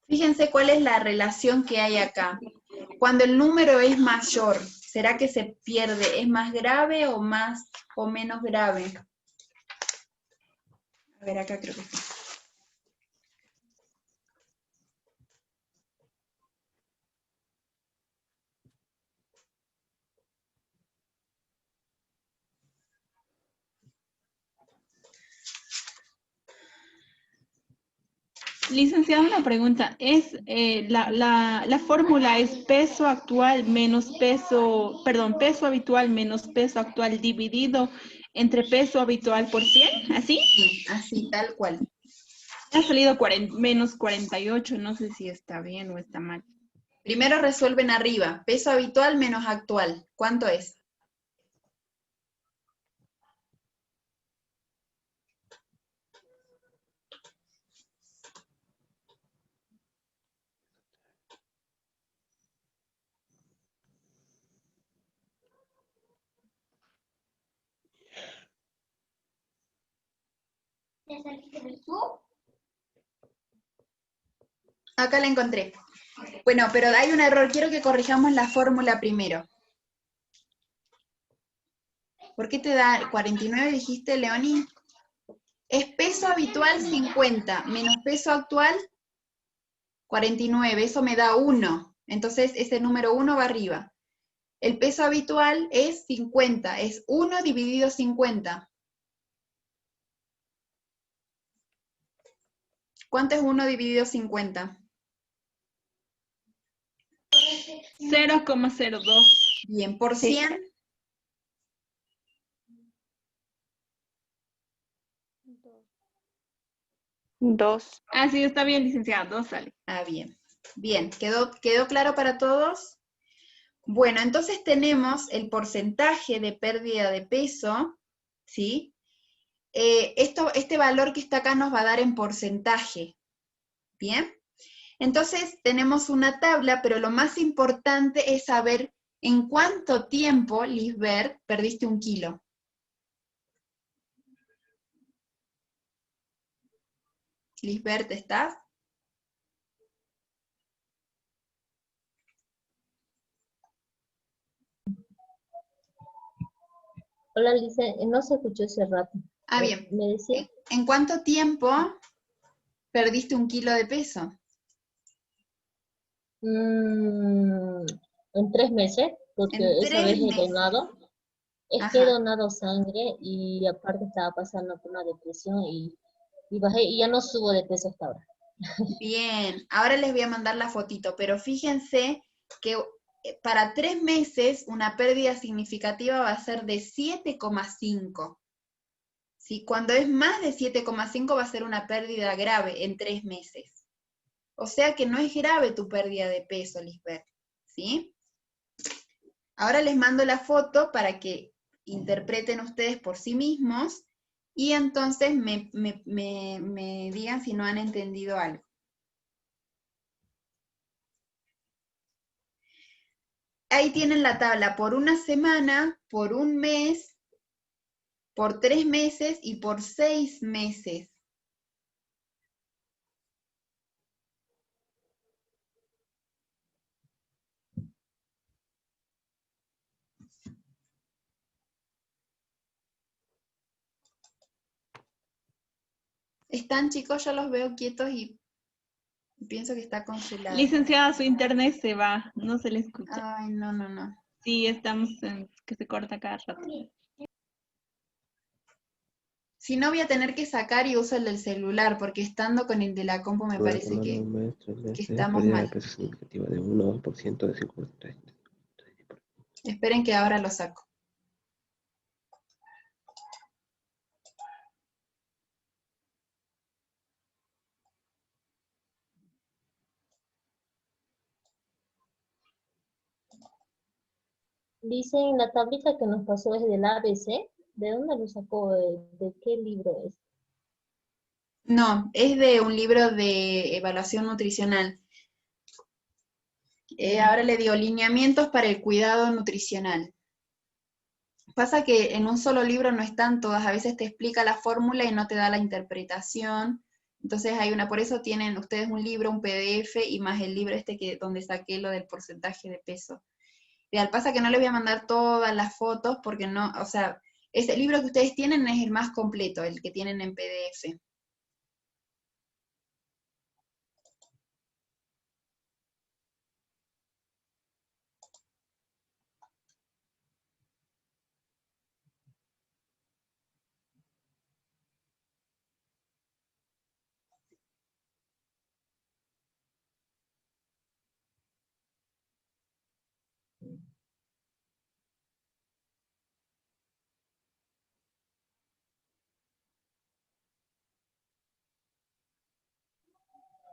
Fíjense cuál es la relación que hay acá. Cuando el número es mayor, ¿será que se pierde? ¿Es más grave o menos grave? A ver, acá creo que sí. Licenciada, una pregunta. ¿Es la fórmula es peso actual menos peso, perdón, peso habitual menos peso actual dividido entre peso habitual por 100? ¿Así? Sí, así, tal cual. Ha salido menos 48, no sé si está bien o está mal. Primero resuelven arriba, peso habitual menos actual. ¿Cuánto es? Acá la encontré. Bueno, pero hay un error. Quiero que corrijamos la fórmula primero. ¿Por qué te da 49, dijiste, Leoni? Es peso habitual 50, menos peso actual 49. Eso me da 1. Entonces, ese número 1 va arriba. El peso habitual es 50. Es 1 dividido 50. ¿Cuánto es 1 dividido 50? 0,02. Bien, por 100. Dos. Ah, sí, está bien, licenciada, 2 sale. Ah, bien. Bien, ¿quedó claro para todos? Bueno, entonces tenemos el porcentaje de pérdida de peso, ¿sí? este valor que está acá nos va a dar en porcentaje. ¿Bien? Entonces tenemos una tabla, pero lo más importante es saber en cuánto tiempo, Lisbeth, perdiste 1 kilo. Lisbeth, ¿estás? Hola, Lisa, no se escuchó ese rato. Ah, bien. ¿Me decía? ¿En cuánto tiempo perdiste 1 kilo de peso? En 3 meses, porque En esa vez 3 he meses. donado. Es que he Ajá. donado sangre y aparte estaba pasando por una depresión y bajé y ya no subo de peso hasta ahora. Bien, ahora les voy a mandar la fotito, pero fíjense que para 3 meses una pérdida significativa va a ser de 7,5. ¿Sí? Cuando es más de 7,5 va a ser una pérdida grave en 3 meses. O sea que no es grave tu pérdida de peso, Lisbeth. ¿Sí? Ahora les mando la foto para que interpreten ustedes por sí mismos y entonces me digan si no han entendido algo. Ahí tienen la tabla por una semana, por 1 mes, por 3 meses y por 6 meses. ¿Están, chicos? Yo los veo quietos y pienso que está congelado. Licenciada, su internet se va, no se le escucha. Ay, no, no, no. Sí, estamos en que se corta cada rato. Si no, voy a tener que sacar y uso el del celular, porque estando con el de la compu me parece que estamos pérdida de mal. peso significativa de 1 o 2% de 53. Esperen que ahora lo saco. Dice en la tablita que nos pasó es del ABC. ¿De dónde lo sacó? ¿De qué libro es? No, es de un libro de evaluación nutricional. Ahora le digo, lineamientos para el cuidado nutricional. Pasa que en un solo libro no están todas, a veces te explica la fórmula y no te da la interpretación. Entonces hay por eso tienen ustedes un libro, un PDF y más el libro donde saqué lo del porcentaje de peso. Real, pasa que no les voy a mandar todas las fotos porque no, o sea, ese libro que ustedes tienen es el más completo, el que tienen en PDF.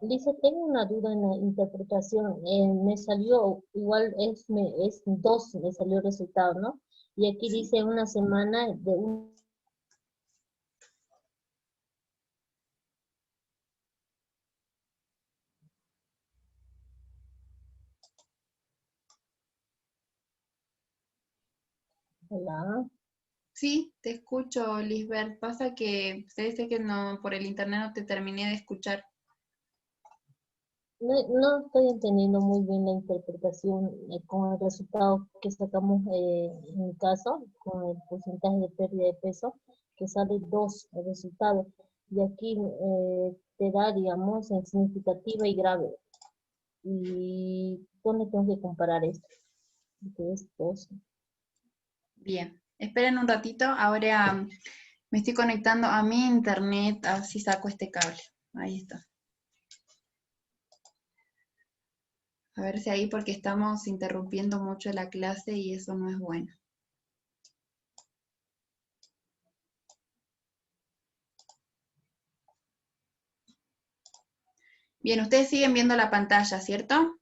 Dice, tengo una duda en la interpretación. Me salió, igual es 2, me salió el resultado, ¿no? Y aquí dice una semana de un... Hola. Sí, te escucho, Lisbeth. Pasa que sé que no, por el internet no te terminé de escuchar. No estoy entendiendo muy bien la interpretación con el resultado que sacamos en mi caso, con el porcentaje de pérdida de peso, que sale 2 el resultado. Y aquí te da, digamos, en significativa y grave. ¿Y dónde tengo que comparar esto? Porque es 2. Bien, esperen un ratito. Ahora me estoy conectando a mi internet, a ver si saco este cable. Ahí está. A ver si ahí, porque estamos interrumpiendo mucho la clase y eso no es bueno. Bien, ustedes siguen viendo la pantalla, ¿cierto?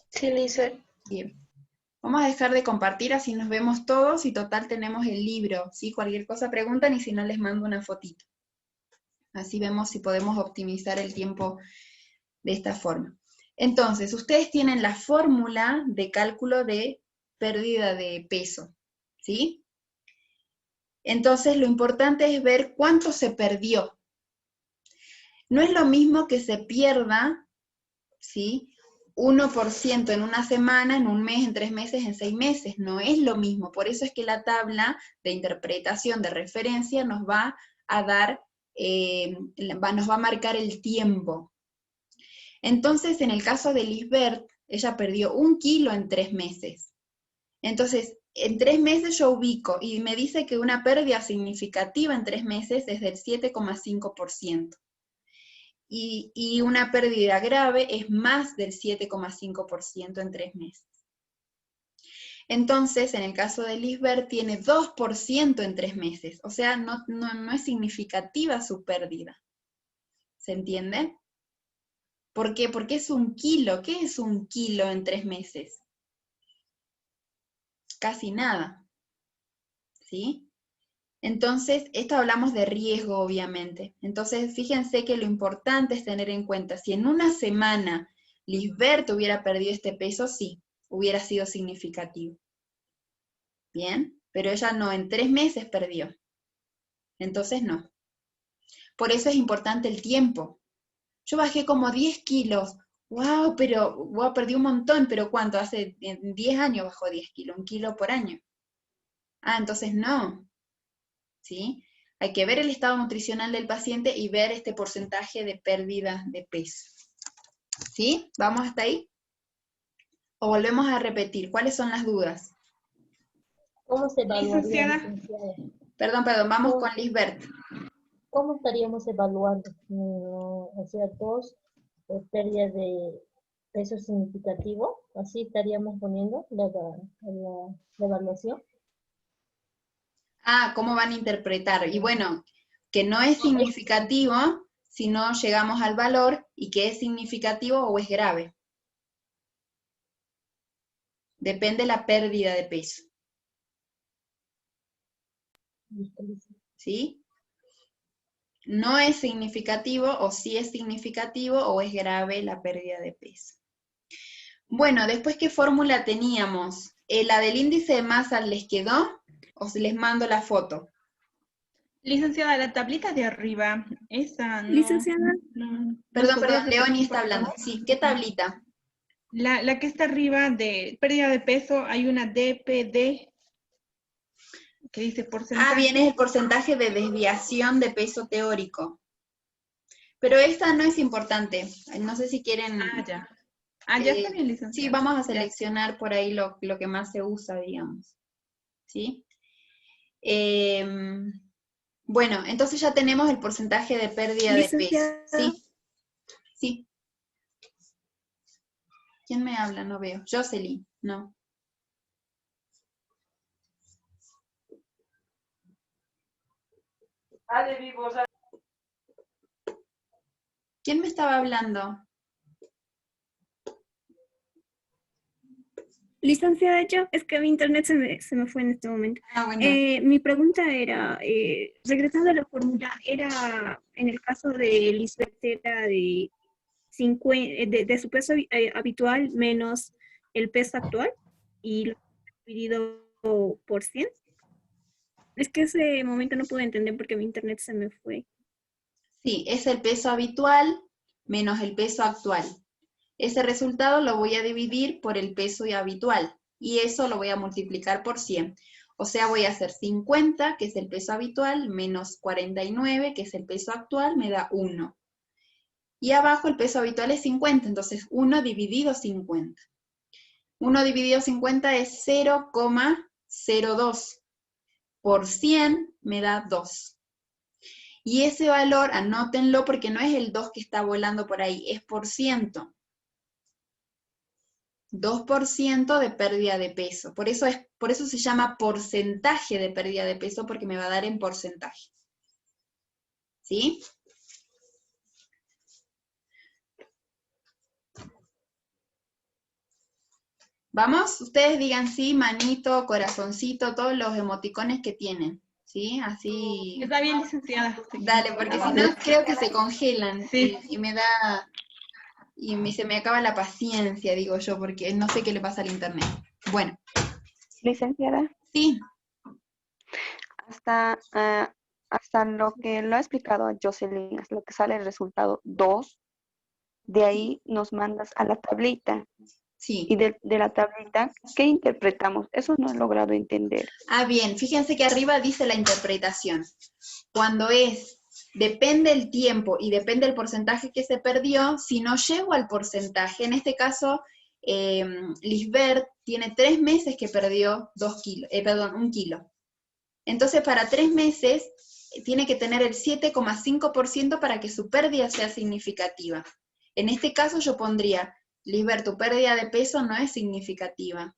Sí, Lizeth. Bien. Vamos a dejar de compartir, así nos vemos todos, y total tenemos el libro, ¿sí? Cualquier cosa preguntan, y si no les mando una fotito. Así vemos si podemos optimizar el tiempo de esta forma. Entonces, ustedes tienen la fórmula de cálculo de pérdida de peso, ¿sí? Entonces, lo importante es ver cuánto se perdió. No es lo mismo que se pierda, ¿sí? 1% en una semana, en un mes, en 3 meses, en 6 meses. No es lo mismo. Por eso es que la tabla de interpretación de referencia nos va a dar, nos va a marcar el tiempo. Entonces, en el caso de Lisbeth, ella perdió 1 kilo en 3 meses. Entonces, en 3 meses yo ubico, y me dice que una pérdida significativa en 3 meses es del 7,5%. Y una pérdida grave es más del 7,5% en 3 meses. Entonces, en el caso de Lisbeth, tiene 2% en 3 meses. O sea, no es significativa su pérdida. ¿Se entiende? ¿Por qué? Porque es 1 kilo. ¿Qué es 1 kilo en 3 meses? Casi nada. ¿Sí? Entonces, esto hablamos de riesgo, obviamente. Entonces, fíjense que lo importante es tener en cuenta, si en una semana Lisbeth hubiera perdido este peso, sí, hubiera sido significativo. Bien, pero ella no, en 3 meses perdió. Entonces, no. Por eso es importante el tiempo. Yo bajé como 10 kilos. ¡Wow! Pero, wow, perdí un montón, pero ¿cuánto? Hace 10 años bajó 10 kilos, 1 kilo por año. Ah, entonces no. ¿Sí? Hay que ver el estado nutricional del paciente y ver este porcentaje de pérdida de peso. ¿Sí? ¿Vamos hasta ahí? ¿O volvemos a repetir? ¿Cuáles son las dudas? ¿Cómo se evaluaría, Licenciada. licenciada? Perdón, vamos con Lisbeth. ¿Cómo estaríamos evaluando? O sea, 2 pérdidas de peso significativo, así estaríamos poniendo la evaluación. Ah, ¿cómo van a interpretar? Y bueno, que no es significativo si no llegamos al valor, y que es significativo o es grave. Depende la pérdida de peso. ¿Sí? No es significativo, o sí es significativo, o es grave la pérdida de peso. Bueno, después, ¿qué fórmula teníamos? ¿La del índice de masa les quedó? ¿O se les mando la foto? Licenciada, la tablita de arriba, esa no. Licenciada. Perdón, Leonie está hablando. Sí, ¿qué tablita? La que está arriba de pérdida de peso, hay una DPD que dice porcentaje. Ah, bien, es el porcentaje de desviación de peso teórico. Pero esta no es importante. No sé si quieren... Ah, ya. Ah, ya está bien, licenciada. Sí, vamos a seleccionar por ahí lo que más se usa, digamos. ¿Sí? Bueno, entonces ya tenemos el porcentaje de pérdida de peso. Sí. Sí. ¿Quién me habla? No veo. Jocelyn, no. ¿Quién me estaba hablando? Licenciada, yo, es que mi internet se me fue en este momento. Ah, bueno. Mi pregunta era, regresando a la fórmula, era, en el caso de Lisbeth, era de, de su peso habitual menos el peso actual, y lo dividido por 100. Es que ese momento no pude entender porque mi internet se me fue. Sí, es el peso habitual menos el peso actual. Ese resultado lo voy a dividir por el peso habitual, y eso lo voy a multiplicar por 100. O sea, voy a hacer 50, que es el peso habitual, menos 49, que es el peso actual, me da 1. Y abajo el peso habitual es 50, entonces 1 dividido 50. 1 dividido 50 es 0,02. Por 100 me da 2. Y ese valor, anótenlo porque no es el 2 que está volando por ahí, es por ciento. 2% de pérdida de peso. Por eso se llama porcentaje de pérdida de peso, porque me va a dar en porcentaje. ¿Sí? ¿Vamos? Ustedes digan sí, manito, corazoncito, todos los emoticones que tienen, ¿sí? Así. Está bien, licenciada. Dale, porque si no creo que se congelan Sí. y me da... se me acaba la paciencia, digo yo, porque no sé qué le pasa al internet. Bueno. Licenciada. Sí. Hasta lo que lo ha explicado Jocelyn, hasta lo que sale el resultado 2, de ahí nos mandas a la tablita. Sí. Y de la tablita, ¿qué interpretamos? Eso no he logrado entender. Ah, bien, fíjense que arriba dice la interpretación. Cuando depende el tiempo y depende el porcentaje que se perdió, si no llego al porcentaje, en este caso, Lisbeth tiene 3 meses que perdió 1 kilo. Entonces, para 3 meses, tiene que tener el 7,5% para que su pérdida sea significativa. En este caso, yo pondría, Lisbeth, tu pérdida de peso no es significativa.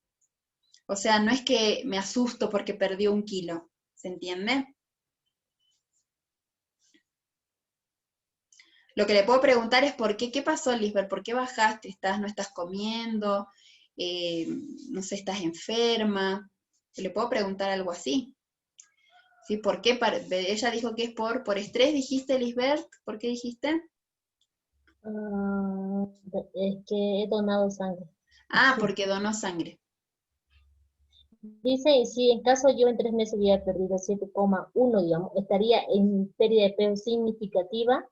O sea, no es que me asusto porque perdió 1 kilo. ¿Se entiende? Lo que le puedo preguntar es ¿por qué? ¿Qué pasó, Lisbeth? ¿Por qué bajaste? ¿No estás comiendo? No sé, ¿estás enferma? Le puedo preguntar algo así. ¿Sí? ¿Por qué? Ella dijo que es por estrés, ¿dijiste, Lisbeth? ¿Por qué dijiste? Es que he donado sangre. Ah, porque donó sangre. Dice, si en caso yo en 3 meses hubiera perdido 7,1, digamos, estaría en pérdida de peso significativa.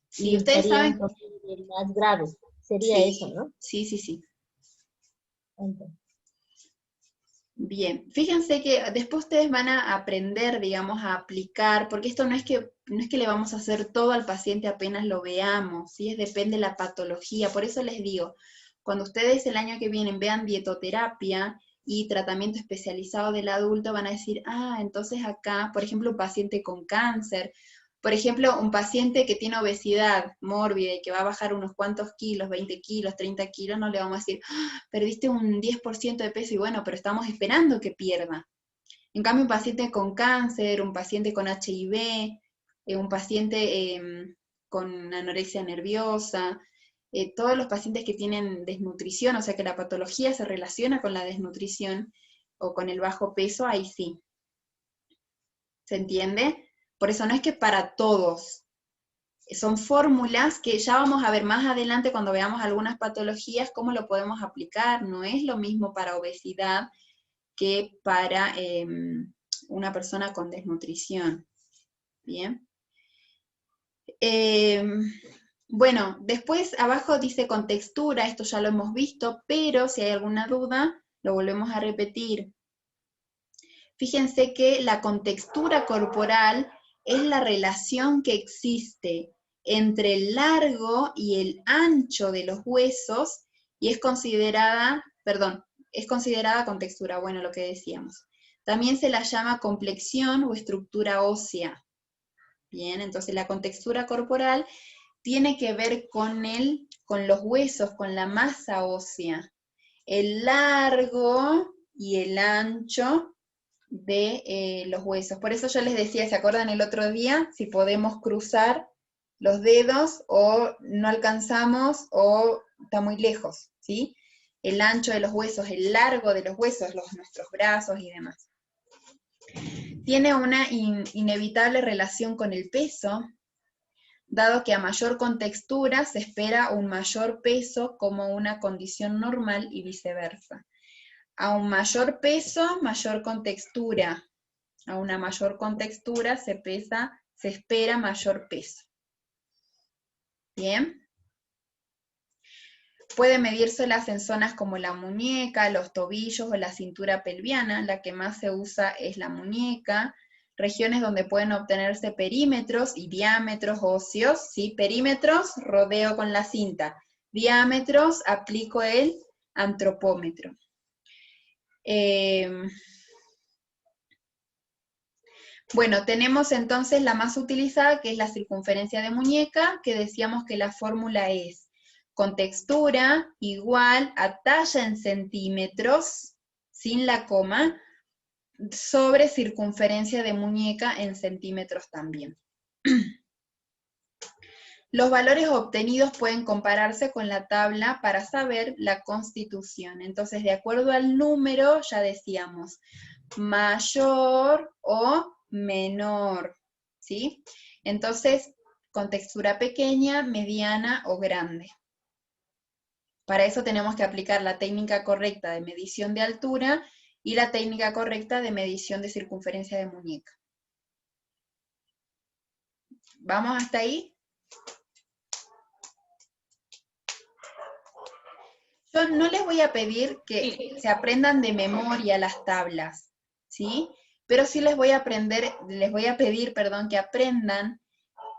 Sí, y ustedes estaría saben. en más grave. Sería Sí, eso, ¿no? sí, sí, sí. Entonces. Bien, fíjense que después ustedes van a aprender, digamos, a aplicar, porque esto no es que le vamos a hacer todo al paciente apenas lo veamos, ¿sí? Depende de la patología, por eso les digo, cuando ustedes el año que viene vean dietoterapia y tratamiento especializado del adulto, van a decir, ah, entonces acá, por ejemplo, un paciente con cáncer, por ejemplo, un paciente que tiene obesidad mórbida y que va a bajar unos cuantos kilos, 20 kilos, 30 kilos, no le vamos a decir, ¡ah, perdiste un 10% de peso! Y bueno, pero estamos esperando que pierda. En cambio, un paciente con cáncer, un paciente con HIV, un paciente con anorexia nerviosa, todos los pacientes que tienen desnutrición, o sea que la patología se relaciona con la desnutrición o con el bajo peso, ahí sí. ¿Se entiende? Por eso no es que para todos. Son fórmulas que ya vamos a ver más adelante cuando veamos algunas patologías, cómo lo podemos aplicar. No es lo mismo para obesidad que para una persona con desnutrición. Bien. Bueno, después abajo dice contextura, esto ya lo hemos visto, pero si hay alguna duda, lo volvemos a repetir. Fíjense que la contextura corporal es la relación que existe entre el largo y el ancho de los huesos y es considerada contextura, bueno, lo que decíamos. También se la llama complexión o estructura ósea. Bien, entonces la contextura corporal tiene que ver con los huesos, con la masa ósea. El largo y el ancho de los huesos. Por eso yo les decía, ¿se acuerdan el otro día? Si podemos cruzar los dedos o no alcanzamos o está muy lejos, ¿sí? El ancho de los huesos, el largo de los huesos, nuestros brazos y demás. Tiene una inevitable relación con el peso, dado que a mayor contextura se espera un mayor peso como una condición normal y viceversa. A un mayor peso, mayor contextura. A una mayor contextura se espera mayor peso. Bien. Puede medírselas en zonas como la muñeca, los tobillos o la cintura pelviana. La que más se usa es la muñeca. Regiones donde pueden obtenerse perímetros y diámetros óseos. ¿Sí? Perímetros, rodeo con la cinta. Diámetros, aplico el antropómetro. Bueno, tenemos entonces la más utilizada, que es la circunferencia de muñeca, que decíamos que la fórmula es contextura igual a talla en centímetros, sin la coma, sobre circunferencia de muñeca en centímetros también. Los valores obtenidos pueden compararse con la tabla para saber la constitución. Entonces, de acuerdo al número, ya decíamos, mayor o menor, ¿sí? Entonces, con textura pequeña, mediana o grande. Para eso tenemos que aplicar la técnica correcta de medición de altura y la técnica correcta de medición de circunferencia de muñeca. ¿Vamos hasta ahí? Yo no les voy a pedir que se aprendan de memoria las tablas, ¿sí? Pero sí les voy a pedir, perdón, que aprendan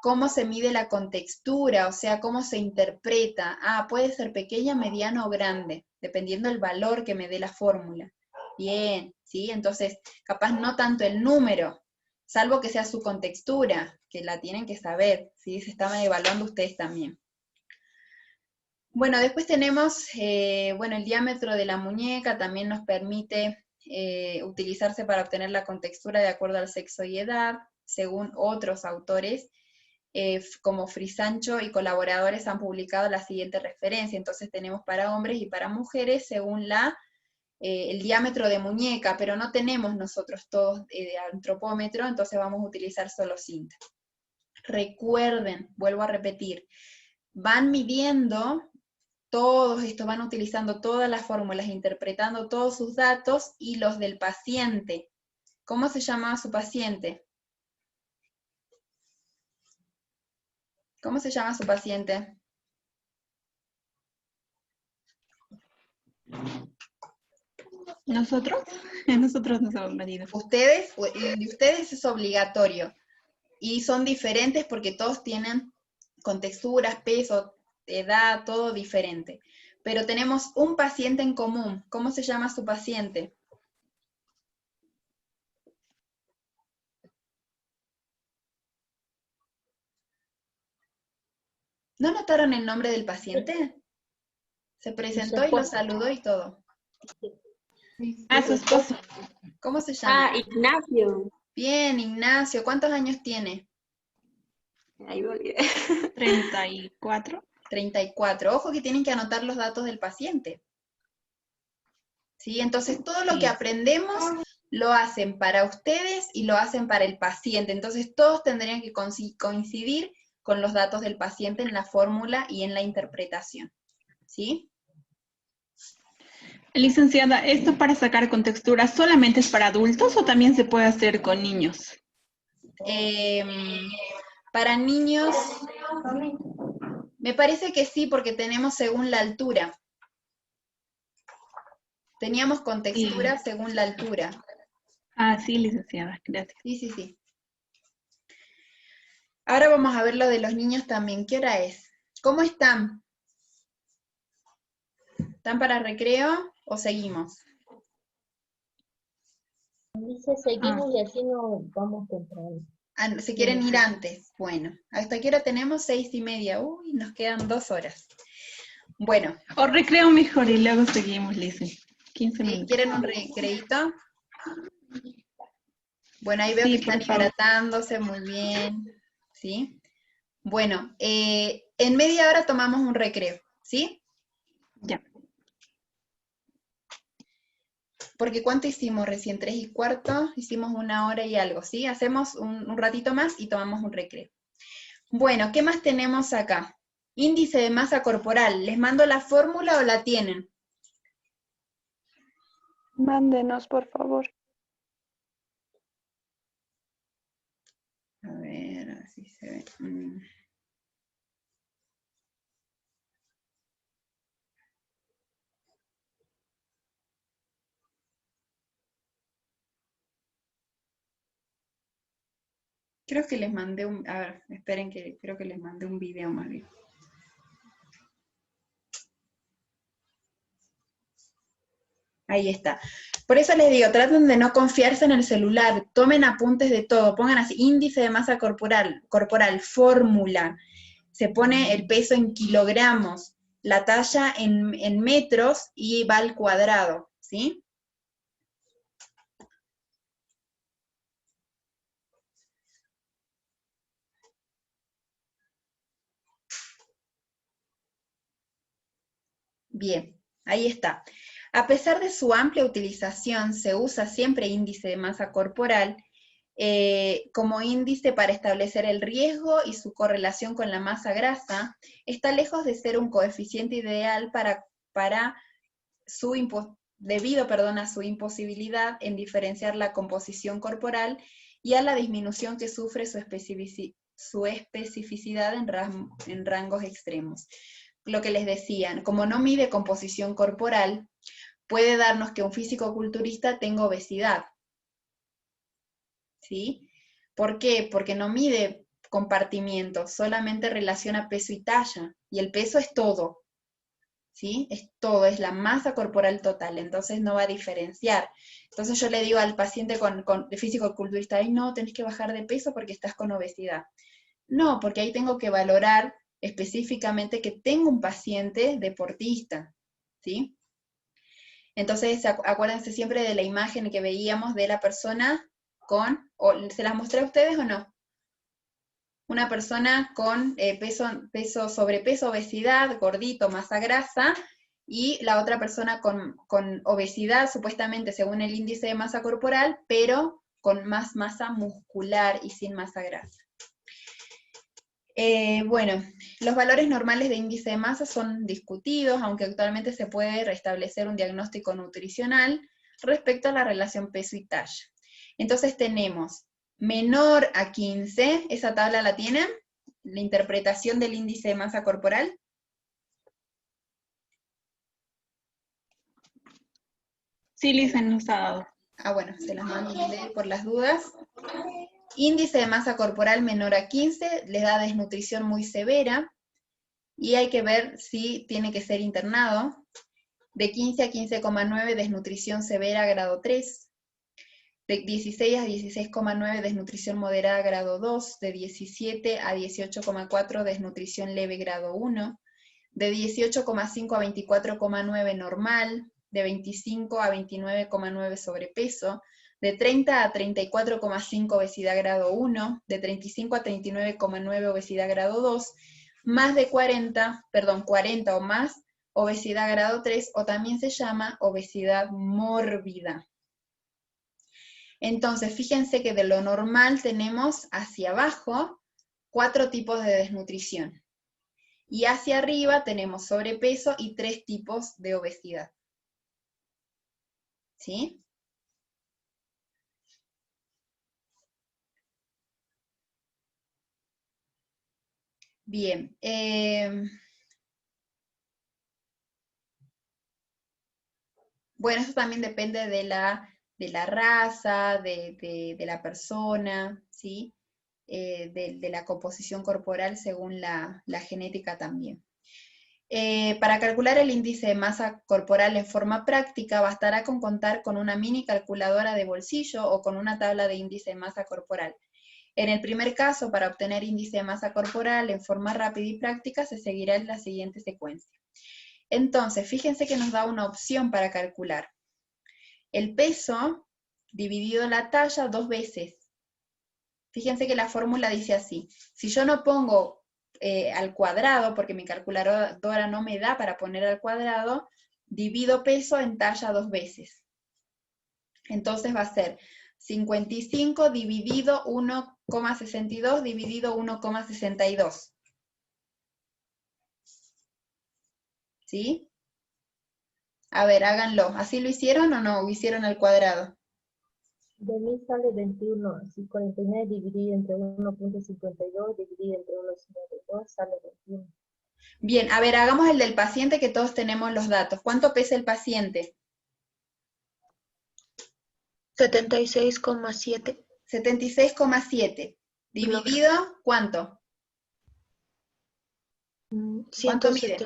cómo se mide la contextura, o sea, cómo se interpreta. Ah, puede ser pequeña, mediana o grande, dependiendo del valor que me dé la fórmula. Bien, ¿sí? Entonces, capaz no tanto el número, salvo que sea su contextura, que la tienen que saber, ¿sí? Se estaban evaluando ustedes también. Bueno, después tenemos, el diámetro de la muñeca también nos permite utilizarse para obtener la contextura de acuerdo al sexo y edad, según otros autores, como Frisancho y colaboradores han publicado la siguiente referencia. Entonces tenemos para hombres y para mujeres según el diámetro de muñeca, pero no tenemos nosotros todos de antropómetro, entonces vamos a utilizar solo cinta. Recuerden, vuelvo a repetir, van midiendo todos estos, van utilizando todas las fórmulas, interpretando todos sus datos y los del paciente. ¿Cómo se llamaba su paciente? ¿Cómo se llama su paciente? ¿Nosotros? Nosotros nos hemos medido. Ustedes, y de ustedes es obligatorio. Y son diferentes porque todos tienen contexturas, peso, edad, todo diferente. Pero tenemos un paciente en común. ¿Cómo se llama su paciente? ¿No notaron el nombre del paciente? Se presentó y lo saludó y todo. Ah, su esposo. ¿Cómo se llama? Ah, Ignacio. Bien, Ignacio. ¿Cuántos años tiene? Ahí me olvidé. 34. 34. Ojo que tienen que anotar los datos del paciente. ¿Sí? Entonces todo lo que aprendemos lo hacen para ustedes y lo hacen para el paciente. Entonces todos tendrían que coincidir con los datos del paciente en la fórmula y en la interpretación. ¿Sí? Licenciada, ¿esto para sacar contextura solamente es para adultos o también se puede hacer con niños? Para niños, me parece que sí, porque tenemos según la altura. Teníamos contextura según la altura. Ah, sí, licenciada, gracias. Sí. Ahora vamos a ver lo de los niños también. ¿Qué hora es? ¿Cómo están? ¿Están para recreo o seguimos? Dice seguimos y así nos vamos temprano. Ah, ¿se quieren ir antes? Bueno, ¿hasta qué hora tenemos? 6:30. Uy, nos quedan 2 horas. Bueno. O recreo mejor y luego seguimos, Lice. 15 minutos. ¿Quieren un recreito? Bueno, ahí veo que están hidratándose muy bien. ¿Sí? Bueno, en media hora tomamos un recreo, ¿sí? Ya. Porque ¿cuánto hicimos recién? 3:15, hicimos 1 hora y algo, ¿sí? Hacemos un ratito más y tomamos un recreo. Bueno, ¿qué más tenemos acá? Índice de masa corporal. ¿Les mando la fórmula o la tienen? Mándenos, por favor. A ver, así se ve. Creo que les mandé a ver, esperen que creo que les mandé un video más bien. Ahí está. Por eso les digo, traten de no confiarse en el celular, tomen apuntes de todo, pongan así, índice de masa corporal, fórmula, se pone el peso en kilogramos, la talla en metros y va al cuadrado, ¿sí? Bien, ahí está. A pesar de su amplia utilización, se usa siempre índice de masa corporal como índice para establecer el riesgo y su correlación con la masa grasa. Está lejos de ser un coeficiente ideal debido a su imposibilidad en diferenciar la composición corporal y a la disminución que sufre su especificidad en rangos extremos. Lo que les decían, como no mide composición corporal, puede darnos que un físico-culturista tenga obesidad. ¿Sí? ¿Por qué? Porque no mide compartimientos, solamente relaciona peso y talla, y el peso es todo. ¿Sí? Es todo, es la masa corporal total, entonces no va a diferenciar. Entonces yo le digo al paciente de físico-culturista, ay no, tenés que bajar de peso porque estás con obesidad. No, porque ahí tengo que valorar específicamente que tengo un paciente deportista, ¿sí? Entonces acuérdense siempre de la imagen que veíamos de la persona ¿se las mostré a ustedes o no? Una persona con sobrepeso, obesidad, gordito, masa grasa, y la otra persona con obesidad, supuestamente según el índice de masa corporal, pero con más masa muscular y sin masa grasa. Bueno, los valores normales de índice de masa son discutidos, aunque actualmente se puede restablecer un diagnóstico nutricional respecto a la relación peso y talla. Entonces tenemos menor a 15, ¿esa tabla la tienen? La interpretación del índice de masa corporal. Sí, Lisa nos ha dado. Ah, bueno, se las mandé por las dudas. Índice de masa corporal menor a 15, les da desnutrición muy severa, y hay que ver si tiene que ser internado. De 15 a 15,9, desnutrición severa grado 3. De 16 a 16,9, desnutrición moderada grado 2, de 17 a 18,4, desnutrición leve grado 1, de 18,5 a 24,9 normal, de 25 a 29,9 sobrepeso, de 30 a 34,5 obesidad grado 1, de 35 a 39,9 obesidad grado 2, más de 40 o más, obesidad grado 3, o también se llama obesidad mórbida. Entonces, fíjense que de lo normal tenemos hacia abajo 4 tipos de desnutrición. Y hacia arriba tenemos sobrepeso y 3 tipos de obesidad. ¿Sí? Bien. Bueno, eso también depende de la raza, de la persona, ¿sí? De la composición corporal según la genética también. Para calcular el índice de masa corporal en forma práctica, bastará con contar con una mini calculadora de bolsillo o con una tabla de índice de masa corporal. En el primer caso, para obtener índice de masa corporal en forma rápida y práctica, se seguirá en la siguiente secuencia. Entonces, fíjense que nos da una opción para calcular. El peso dividido la talla 2 veces. Fíjense que la fórmula dice así. Si yo no pongo al cuadrado, porque mi calculadora no me da para poner al cuadrado, divido peso en talla 2 veces. Entonces va a ser 55 dividido 1,62 dividido 1,62. ¿Sí? A ver, háganlo. ¿Así lo hicieron o no? ¿O hicieron al cuadrado? De mí sale 21, así 49 dividido entre 1.52 dividido entre 1.52 sale 21. Bien, a ver, hagamos el del paciente que todos tenemos los datos. ¿Cuánto pesa el paciente? 76,7. 76,7. ¿Dividido cuánto? ¿Cuánto mide?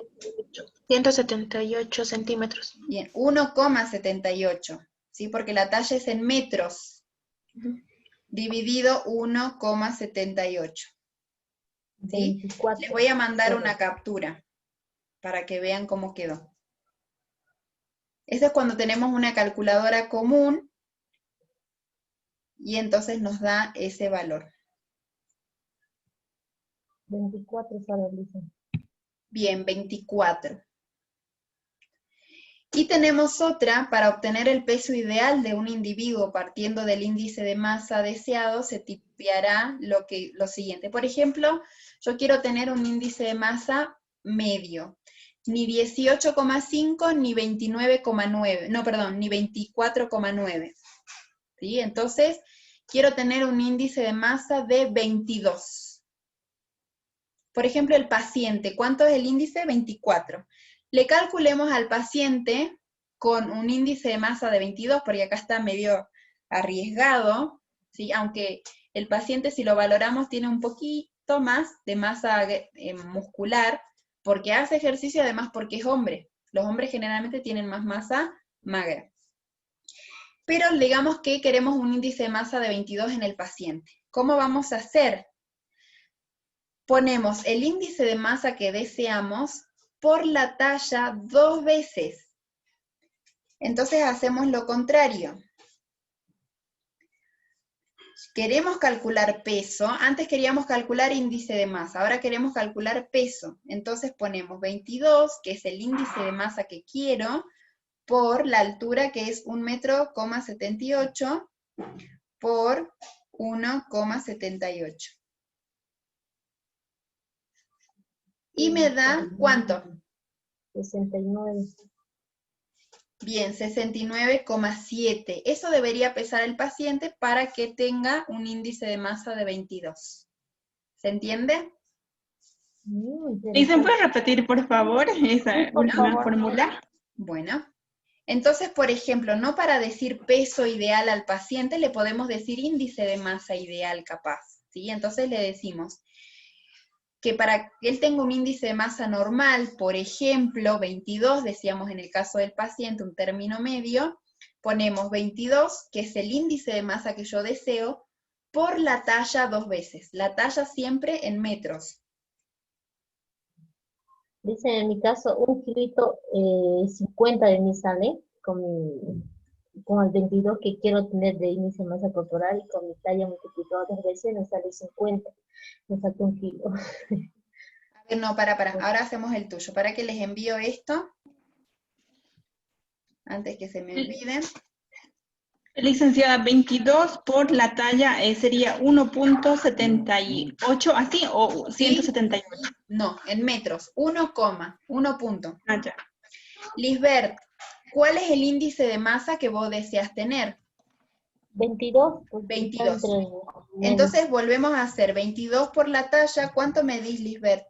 178 centímetros. Bien, 1,78. ¿Sí? Porque la talla es en metros. Dividido 1,78. ¿Sí? 24. Les voy a mandar una captura para que vean cómo quedó. Eso es cuando tenemos una calculadora común y entonces nos da ese valor. 24 sale, Lisa. Bien, 24. Y tenemos otra, para obtener el peso ideal de un individuo partiendo del índice de masa deseado, se tipiará lo siguiente. Por ejemplo, yo quiero tener un índice de masa medio, ni 18,5 ni 29,9, no, perdón, ni 24,9. ¿Sí? Entonces, quiero tener un índice de masa de 22. Por ejemplo, el paciente, ¿cuánto es el índice? 24. Le calculemos al paciente con un índice de masa de 22, porque acá está medio arriesgado, ¿sí? Aunque el paciente, si lo valoramos, tiene un poquito más de masa muscular, porque hace ejercicio, además porque es hombre. Los hombres generalmente tienen más masa magra. Pero digamos que queremos un índice de masa de 22 en el paciente. ¿Cómo vamos a hacer? Ponemos el índice de masa que deseamos por la talla 2 veces. Entonces hacemos lo contrario. Queremos calcular peso, antes queríamos calcular índice de masa, ahora queremos calcular peso. Entonces ponemos 22, que es el índice de masa que quiero, por la altura, que es 1,78 m por 1,78. Y me da, ¿cuánto? 69. Bien, 69,7. Eso debería pesar el paciente para que tenga un índice de masa de 22. ¿Se entiende? ¿Y se puede repetir, por favor, esa última fórmula? Bueno, entonces, por ejemplo, no para decir peso ideal al paciente, le podemos decir índice de masa ideal capaz, ¿sí? Entonces le decimos que para que él tenga un índice de masa normal, por ejemplo, 22, decíamos en el caso del paciente, un término medio, ponemos 22, que es el índice de masa que yo deseo, por la talla 2 veces. La talla siempre en metros. Dice en mi caso, 1 kilito 50 de mí sale, con el 22 que quiero tener de índice de masa corporal, y con mi talla multiplicado 2 veces me sale 50. Me falta 1 kilo. A ver, no, para. Ahora hacemos el tuyo. Para que les envío esto, antes que se me olviden. Licenciada, 22 por la talla sería 1,78, ¿así? ¿O 178? No, en metros. 1 punto. Ah, ya. Lisbeth, ¿cuál es el índice de masa que vos deseas tener? 22. 22. Entonces volvemos a hacer 22 por la talla. ¿Cuánto medís, Lisbeth?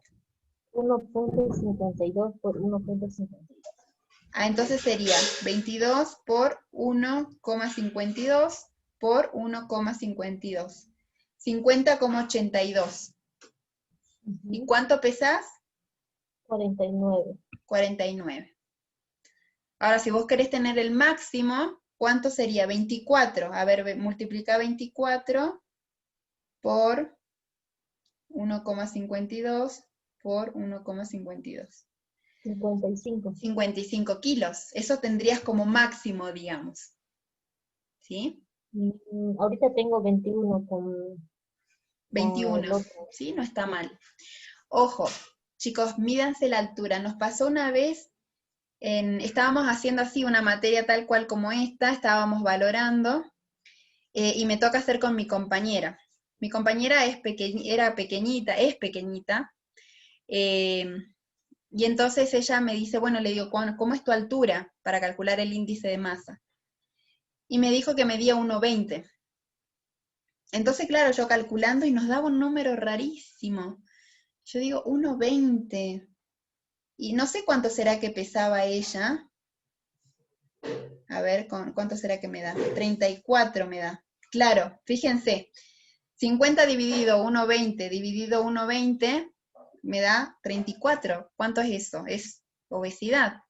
1,52 por 1,52. Ah, entonces sería 22 por 1,52 por 1,52. 50,82. ¿Y cuánto pesás? 49. 49. Ahora, si vos querés tener el máximo, ¿cuánto sería? 24. A ver, multiplica 24 por 1,52 por 1,52. 55. 55 kilos. Eso tendrías como máximo, digamos. ¿Sí? Ahorita tengo 21 con 21. Sí, no está mal. Ojo, chicos, mídanse la altura. Nos pasó una vez, estábamos haciendo así una materia tal cual como esta, estábamos valorando, y me toca hacer con mi compañera. Mi compañera era pequeñita, es pequeñita, y entonces ella me dice, bueno, le digo, ¿cómo es tu altura para calcular el índice de masa? Y me dijo que medía 1,20. Entonces, claro, yo calculando y nos daba un número rarísimo. Yo digo, 1,20. Y no sé cuánto será que pesaba ella. A ver, ¿cuánto será que me da? 34 me da. Claro, fíjense, 50 dividido 1,20 dividido 1,20 me da 34. ¿Cuánto es eso? Es obesidad.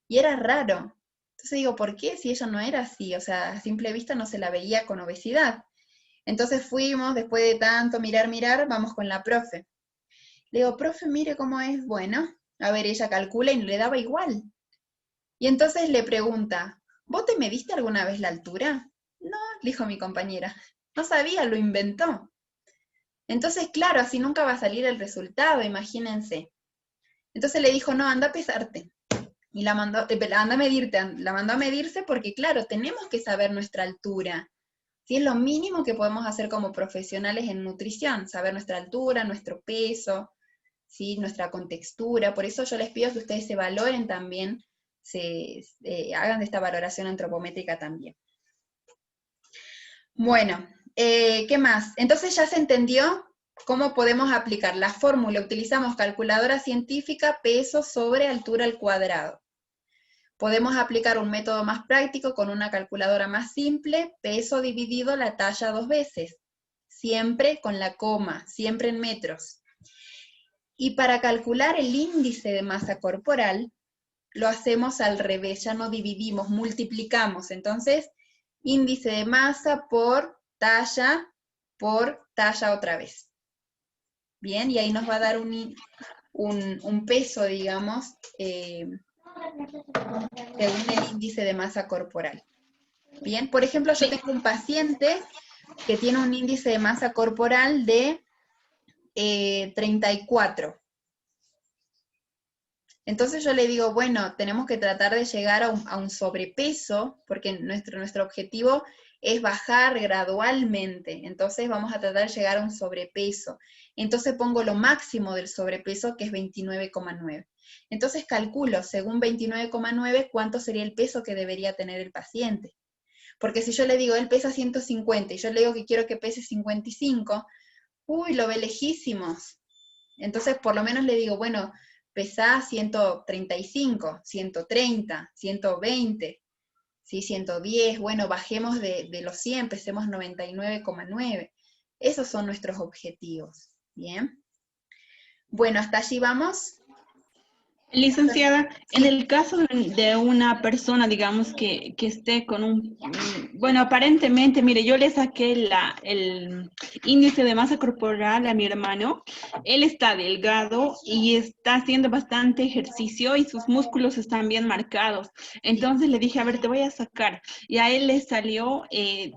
Y era raro. Entonces digo, ¿por qué? Si ella no era así, o sea, a simple vista no se la veía con obesidad. Entonces fuimos, después de tanto mirar, vamos con la profe. Le digo, profe, mire cómo es. Bueno, a ver, ella calcula y le daba igual. Y entonces le pregunta, ¿vos te mediste alguna vez la altura? No, le dijo mi compañera. No sabía, lo inventó. Entonces, claro, así nunca va a salir el resultado, imagínense. Entonces le dijo, no, anda a pesarte. Y la mandó a medirse porque, claro, tenemos que saber nuestra altura. ¿Sí? Es lo mínimo que podemos hacer como profesionales en nutrición, saber nuestra altura, nuestro peso, ¿sí? Nuestra contextura. Por eso yo les pido que ustedes se valoren también, hagan de esta valoración antropométrica también. Bueno, ¿qué más? Entonces ya se entendió cómo podemos aplicar la fórmula. Utilizamos calculadora científica, peso sobre altura al cuadrado. Podemos aplicar un método más práctico con una calculadora más simple, peso dividido la talla 2 veces, siempre con la coma, siempre en metros. Y para calcular el índice de masa corporal, lo hacemos al revés, ya no dividimos, multiplicamos. Entonces, índice de masa por talla otra vez. Bien, y ahí nos va a dar un peso, digamos, según el índice de masa corporal. Bien, por ejemplo, yo tengo un paciente que tiene un índice de masa corporal de 34. Entonces yo le digo, bueno, tenemos que tratar de llegar a un sobrepeso, porque nuestro objetivo es bajar gradualmente, entonces vamos a tratar de llegar a un sobrepeso. Entonces pongo lo máximo del sobrepeso, que es 29,9. Entonces calculo, según 29,9, cuánto sería el peso que debería tener el paciente. Porque si yo le digo, él pesa 150, y yo le digo que quiero que pese 55, uy, lo ve lejísimos. Entonces por lo menos le digo, bueno, pesa 135, 130, 120, ¿sí? 110, bueno, bajemos de los 100, pesemos 99,9. Esos son nuestros objetivos, ¿bien? Bueno, hasta allí vamos. Licenciada, en el caso de una persona, digamos, que esté con bueno, aparentemente, mire, yo le saqué el índice de masa corporal a mi hermano, él está delgado y está haciendo bastante ejercicio y sus músculos están bien marcados, entonces le dije, a ver, te voy a sacar, y a él le salió en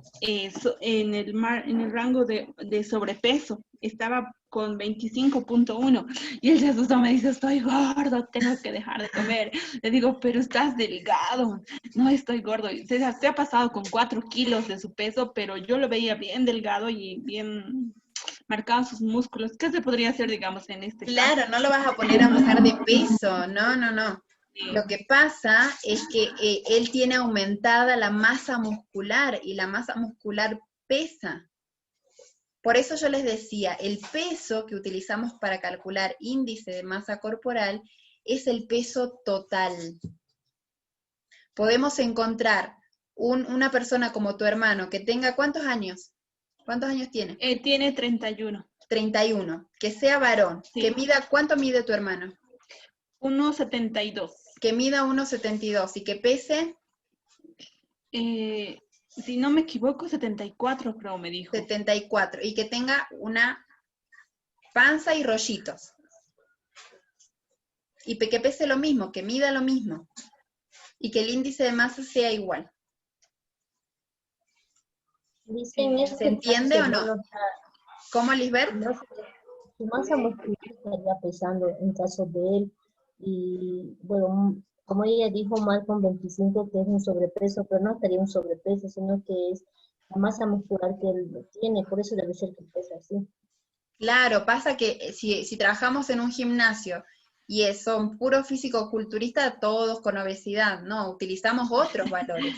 el rango de sobrepeso, estaba con 25,1, y él se asustó, me dice, estoy gordo, tengo que dejar de comer. Le digo, pero estás delgado. No, estoy gordo. Se ha pasado con 4 kilos de su peso, pero yo lo veía bien delgado y bien marcados sus músculos. ¿Qué se podría hacer, digamos, en este caso? Claro, no lo vas a poner a bajar de peso, no. Lo que pasa es que él tiene aumentada la masa muscular, y la masa muscular pesa. Por eso yo les decía, el peso que utilizamos para calcular índice de masa corporal es el peso total. Podemos encontrar una persona como tu hermano que tenga, ¿cuántos años? ¿Cuántos años tiene? Tiene 31. 31, que sea varón, sí. Que mida, ¿cuánto mide tu hermano? 1,72. Que mida 1,72 y que pese... si no me equivoco, 74, creo, me dijo. 74, y que tenga una panza y rollitos. Y que pese lo mismo, que mida lo mismo. Y que el índice de masa sea igual. ¿Se entiende o no? ¿Cómo, Lisbeth? Su masa muscular estaría pesando en caso de él. Y bueno, como ella dijo, mal con 25, que es un sobrepeso, pero no estaría un sobrepeso, sino que es la masa muscular que él tiene, por eso debe ser que pesa así. Claro, pasa que si trabajamos en un gimnasio y son puros físico-culturistas, todos con obesidad, no, utilizamos otros valores.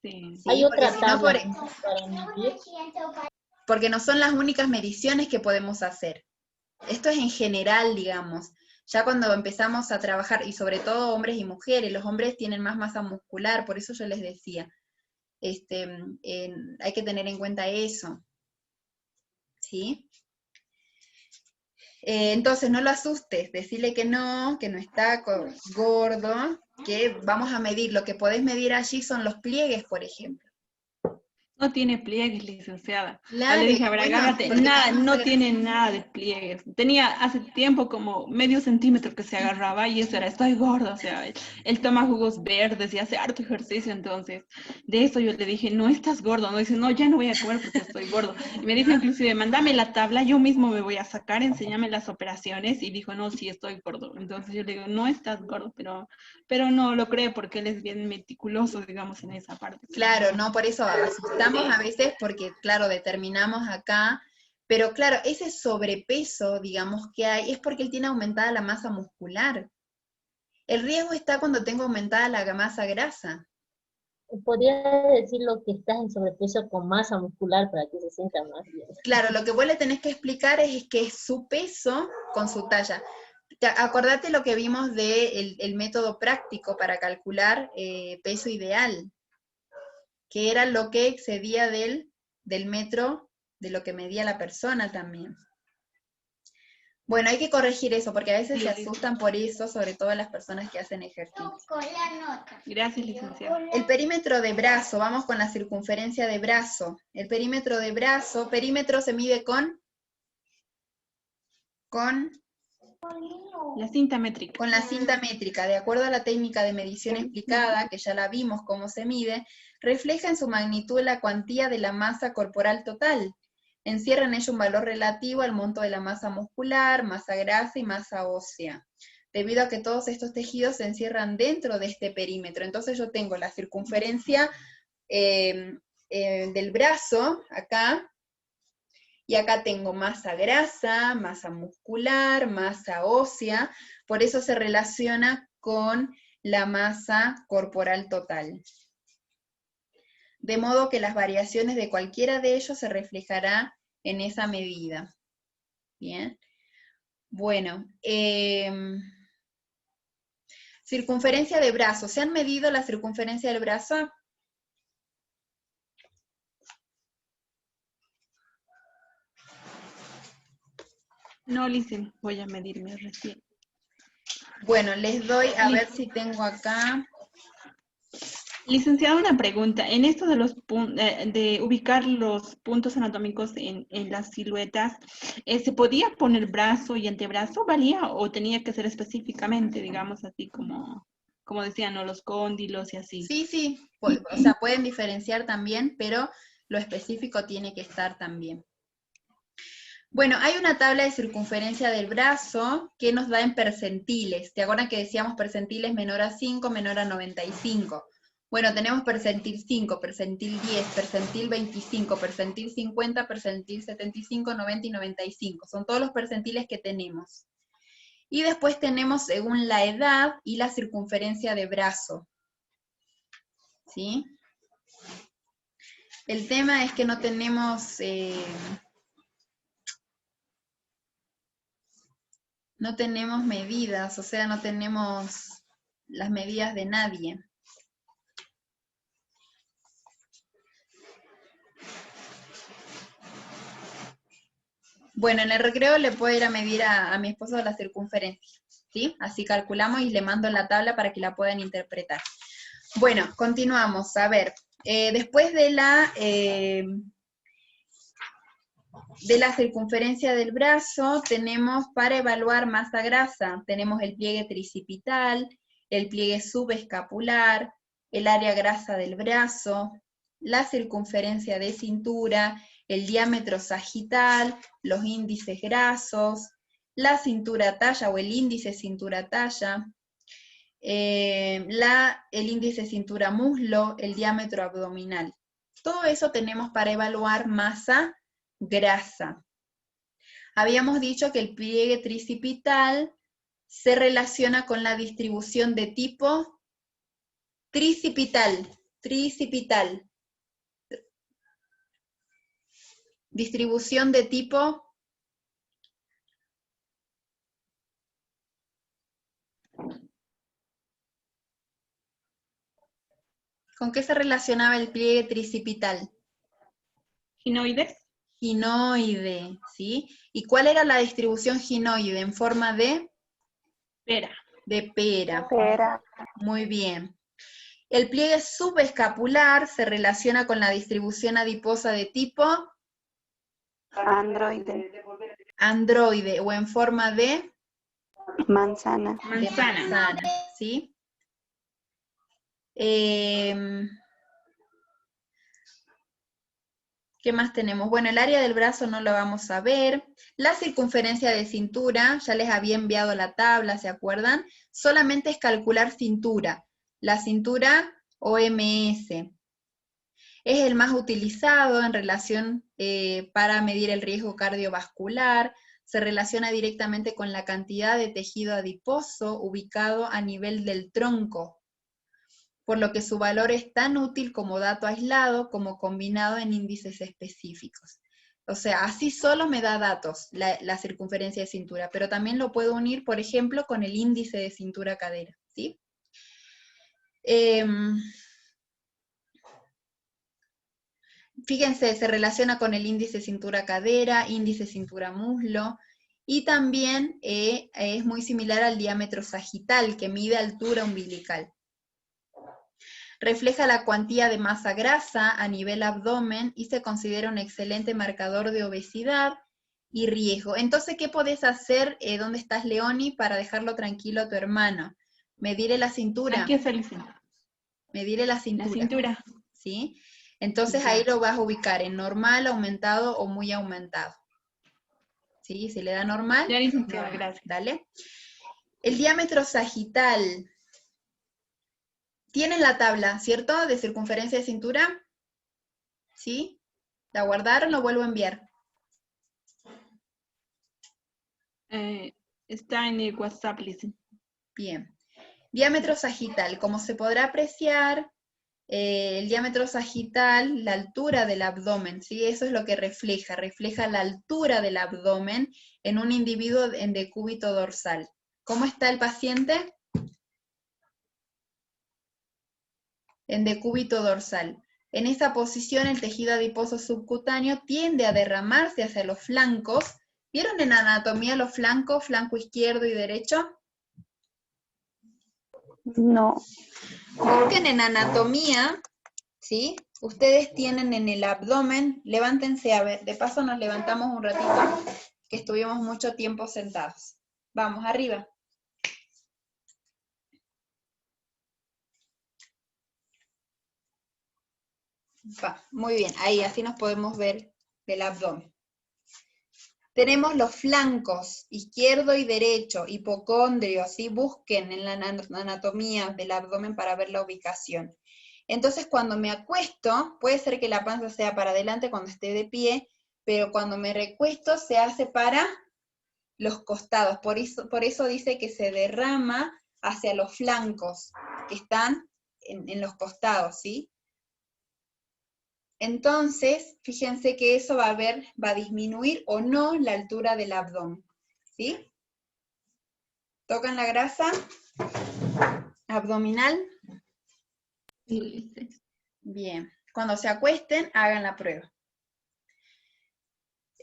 Sí, hay otra tabla para medir. Porque no son las únicas mediciones que podemos hacer. Esto es en general, digamos. Ya cuando empezamos a trabajar, y sobre todo hombres y mujeres, los hombres tienen más masa muscular, por eso yo les decía, hay que tener en cuenta eso. ¿Sí? Entonces no lo asustes, decirle que no está gordo, que vamos a medir. Lo que podés medir allí son los pliegues, por ejemplo. No tiene pliegues, licenciada. Claro, Le dije, a ver, bueno, agárrate. porque Nada, tenemos no que- tiene nada de pliegues. Tenía hace tiempo como medio centímetro que se agarraba y eso era, estoy gorda. O sea, él toma jugos verdes y hace harto ejercicio. Entonces, de eso yo le dije, no estás gordo. No dice, no, ya no voy a comer porque estoy gordo. Y me dijo inclusive, mándame la tabla, yo mismo me voy a sacar, enséñame las operaciones. Y dijo, no, sí, estoy gordo. Entonces yo le digo, no estás gordo, pero no lo cree porque él es bien meticuloso, digamos, en esa parte. Claro, no, por eso asustamos a veces porque, claro, determinamos acá, pero claro, ese sobrepeso, digamos, que hay, es porque él tiene aumentada la masa muscular. El riesgo está cuando tengo aumentada la masa grasa. Podría decirlo que estás en sobrepeso con masa muscular para que se sienta más bien. Claro, lo que vos le tenés que explicar es que es su peso con su talla. Acordate lo que vimos del método práctico para calcular peso ideal, que era lo que excedía del metro de lo que medía la persona también. Bueno, hay que corregir eso, porque a veces se asustan por eso, sobre todo las personas que hacen ejercicio. Gracias, licenciada. El perímetro de brazo, vamos con la circunferencia de brazo. El perímetro de brazo, perímetro se mide con la cinta métrica. Con la cinta métrica, de acuerdo a la técnica de medición explicada, que ya la vimos cómo se mide, refleja en su magnitud la cuantía de la masa corporal total. Encierra en ello un valor relativo al monto de la masa muscular, masa grasa y masa ósea, debido a que todos estos tejidos se encierran dentro de este perímetro. Entonces yo tengo la circunferencia del brazo, acá, y acá tengo masa grasa, masa muscular, masa ósea, por eso se relaciona con la masa corporal total. De modo que las variaciones de cualquiera de ellos se reflejará en esa medida. Bien. Bueno, circunferencia de brazo. ¿Se han medido la circunferencia del brazo? No, licen, voy a medirme recién. Bueno, les doy a ver si tengo acá. Licenciada, una pregunta. En esto de de ubicar los puntos anatómicos en las siluetas, ¿se podía poner brazo y antebrazo? ¿Valía o tenía que ser específicamente, digamos, así como decían, ¿no? Los cóndilos y así? Sí, sí, o sea, pueden diferenciar también, pero lo específico tiene que estar también. Bueno, hay una tabla de circunferencia del brazo que nos da en percentiles. ¿Te acuerdan que decíamos percentiles menor a 5, menor a 95? Bueno, tenemos percentil 5, percentil 10, percentil 25, percentil 50, percentil 75, 90 y 95. Son todos los percentiles que tenemos. Y después tenemos según la edad y la circunferencia de brazo. ¿Sí? El tema es que no tenemos... no tenemos medidas, o sea, no tenemos las medidas de nadie. Bueno, en el recreo le puedo ir a medir a mi esposo la circunferencia, ¿sí? Así calculamos y le mando la tabla para que la puedan interpretar. Bueno, continuamos. A ver, después de la circunferencia del brazo, tenemos para evaluar masa grasa, tenemos el pliegue tricipital, el pliegue subescapular, el área grasa del brazo, la circunferencia de cintura, el diámetro sagital, los índices grasos, la cintura talla o el índice cintura talla, el índice cintura muslo, el diámetro abdominal. Todo eso tenemos para evaluar masa grasa. Habíamos dicho que el pliegue tricipital se relaciona con la distribución de tipo tricipital. Distribución de tipo ¿con qué se relacionaba el pliegue tricipital? ¿Ginoides? Ginoide, ¿sí? ¿Y cuál era la distribución ginoide? En forma de... Pera. De pera. Pera. Muy bien. El pliegue subescapular se relaciona con la distribución adiposa de tipo androide o en forma de manzana. ¿sí? ¿Qué más tenemos? Bueno, el área del brazo no lo vamos a ver. La circunferencia de cintura, ya les había enviado la tabla, ¿se acuerdan? Solamente es calcular cintura. La cintura OMS. Es el más utilizado en relación para medir el riesgo cardiovascular. Se relaciona directamente con la cantidad de tejido adiposo ubicado a nivel del tronco, por lo que su valor es tan útil como dato aislado como combinado en índices específicos. O sea, así solo me da datos la circunferencia de cintura, pero también lo puedo unir, por ejemplo, con el índice de cintura-cadera, ¿sí? Fíjense, se relaciona con el índice cintura-cadera, índice cintura-muslo, y también es muy similar al diámetro sagital, que mide altura umbilical. Refleja la cuantía de masa grasa a nivel abdomen y se considera un excelente marcador de obesidad y riesgo. Entonces, ¿qué podés hacer? ¿Dónde estás, Leoni? Para dejarlo tranquilo a tu hermano. Medirle la cintura. Aquí está la cintura. Medirle la cintura. La cintura. ¿Sí? Entonces ahí lo vas a ubicar en normal, aumentado o muy aumentado. ¿Sí? Si le da normal. Ya, licenciada, gracias. Dale. El diámetro sagital. Tienen la tabla, ¿cierto? De circunferencia de cintura. ¿Sí? ¿La guardaron? Lo vuelvo a enviar. Está en el WhatsApp, listen. Bien. Diámetro sagital. Como se podrá apreciar, el diámetro sagital, la altura del abdomen, ¿sí? Eso es lo que refleja la altura del abdomen en un individuo en decúbito dorsal. ¿Cómo está el paciente? En decúbito dorsal. En esa posición el tejido adiposo subcutáneo tiende a derramarse hacia los flancos. ¿Vieron en anatomía los flancos, flanco izquierdo y derecho? No. Busquen en anatomía, ¿sí? Ustedes tienen en el abdomen, levántense a ver, de paso nos levantamos un ratito, que estuvimos mucho tiempo sentados. Vamos, arriba. Va, muy bien, ahí así nos podemos ver del abdomen. Tenemos los flancos, izquierdo y derecho, hipocondrio, ¿sí? Busquen en la anatomía del abdomen para ver la ubicación. Entonces, cuando me acuesto, puede ser que la panza sea para adelante cuando esté de pie, pero cuando me recuesto se hace para los costados. Por eso dice que se derrama hacia los flancos, que están en los costados, ¿sí? Entonces, fíjense que eso va a disminuir o no la altura del abdomen, ¿sí? ¿Tocan la grasa abdominal? Sí. Bien. Cuando se acuesten, hagan la prueba.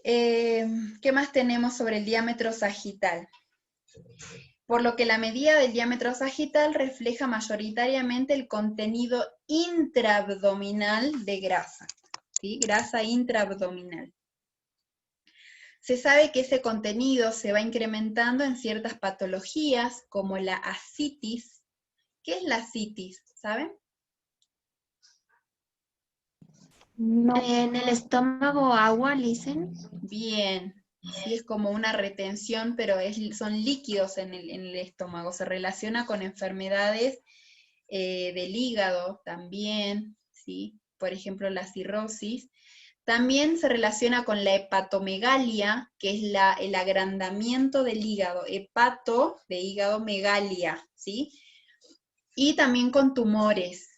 ¿Qué más tenemos sobre el diámetro sagital? Por lo que la medida del diámetro sagital refleja mayoritariamente el contenido intraabdominal de grasa, ¿sí? Grasa intraabdominal. Se sabe que ese contenido se va incrementando en ciertas patologías, como la ascitis. ¿Qué es la ascitis? ¿Saben? No. En el estómago agua, Listen. Bien. Sí, es como una retención, pero son líquidos en el estómago. Se relaciona con enfermedades del hígado también, ¿sí? Por ejemplo, la cirrosis. También se relaciona con la hepatomegalia, que es el agrandamiento del hígado. Hepato, de hígado, megalia, ¿sí? Y también con tumores,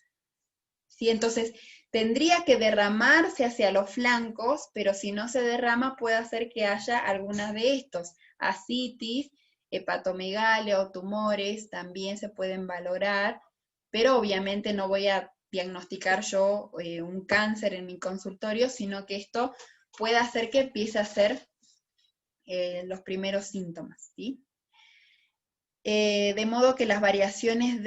¿sí? Entonces, tendría que derramarse hacia los flancos, pero si no se derrama puede hacer que haya algunas de estos. Ascitis, hepatomegalia o tumores también se pueden valorar, pero obviamente no voy a diagnosticar yo un cáncer en mi consultorio, sino que esto puede hacer que empiece a ser los primeros síntomas, ¿sí? De modo que las variaciones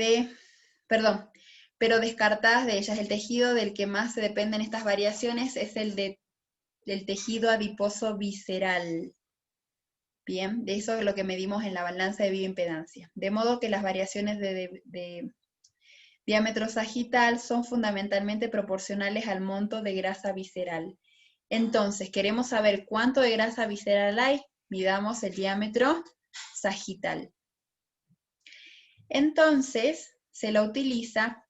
pero descartadas de ellas. El tejido del que más se dependen estas variaciones es el del tejido adiposo visceral. Bien, de eso es lo que medimos en la balanza de bioimpedancia. De modo que las variaciones de diámetro sagital son fundamentalmente proporcionales al monto de grasa visceral. Entonces, queremos saber cuánto de grasa visceral hay, midamos el diámetro sagital. Entonces, se la utiliza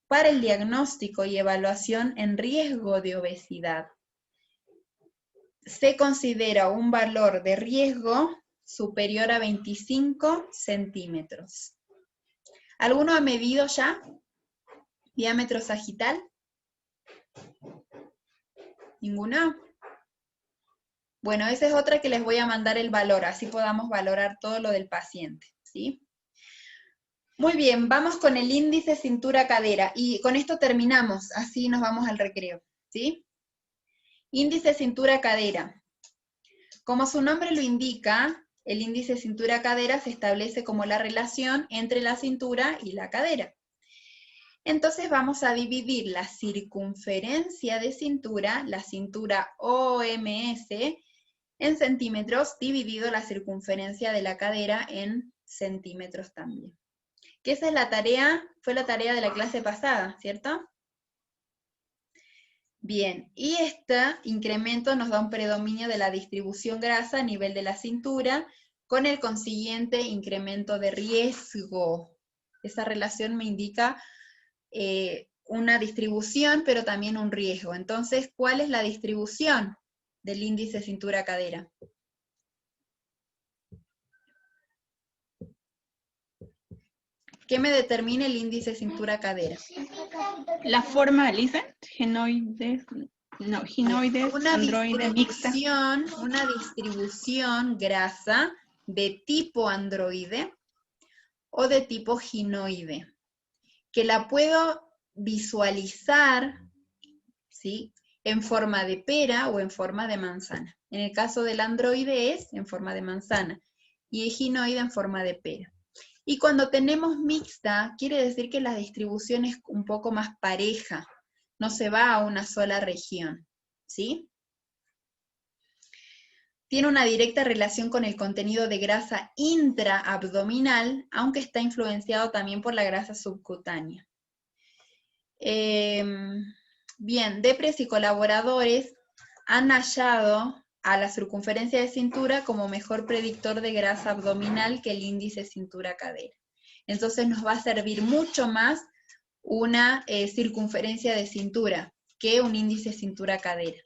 para el diagnóstico y evaluación en riesgo de obesidad. Se considera un valor de riesgo superior a 25 centímetros. ¿Alguno ha medido ya diámetro sagital? ¿Ninguno? Bueno, esa es otra que les voy a mandar el valor, así podamos valorar todo lo del paciente, ¿sí? Muy bien, vamos con el índice cintura-cadera, y con esto terminamos, así nos vamos al recreo, ¿sí? Índice cintura-cadera. Como su nombre lo indica, el índice cintura-cadera se establece como la relación entre la cintura y la cadera. Entonces vamos a dividir la circunferencia de cintura, la cintura OMS, en centímetros, dividido la circunferencia de la cadera en centímetros también. Que esa es la tarea, fue la tarea de la clase pasada, ¿cierto? Bien, y este incremento nos da un predominio de la distribución grasa a nivel de la cintura, con el consiguiente incremento de riesgo. Esa relación me indica una distribución, pero también un riesgo. Entonces, ¿cuál es la distribución del índice cintura-cadera? ¿Qué me determina el índice cintura-cadera? La forma, Lisa, ginoides, no, ginoides, androide, mixta. Una distribución grasa de tipo androide o de tipo ginoide, que la puedo visualizar, ¿sí?, en forma de pera o en forma de manzana. En el caso del androide es en forma de manzana, y el ginoide en forma de pera. Y cuando tenemos mixta, quiere decir que la distribución es un poco más pareja, no se va a una sola región, ¿sí? Tiene una directa relación con el contenido de grasa intraabdominal, aunque está influenciado también por la grasa subcutánea. Bien, Deprez y colaboradores han hallado a la circunferencia de cintura como mejor predictor de grasa abdominal que el índice cintura-cadera. Entonces nos va a servir mucho más una circunferencia de cintura que un índice cintura-cadera.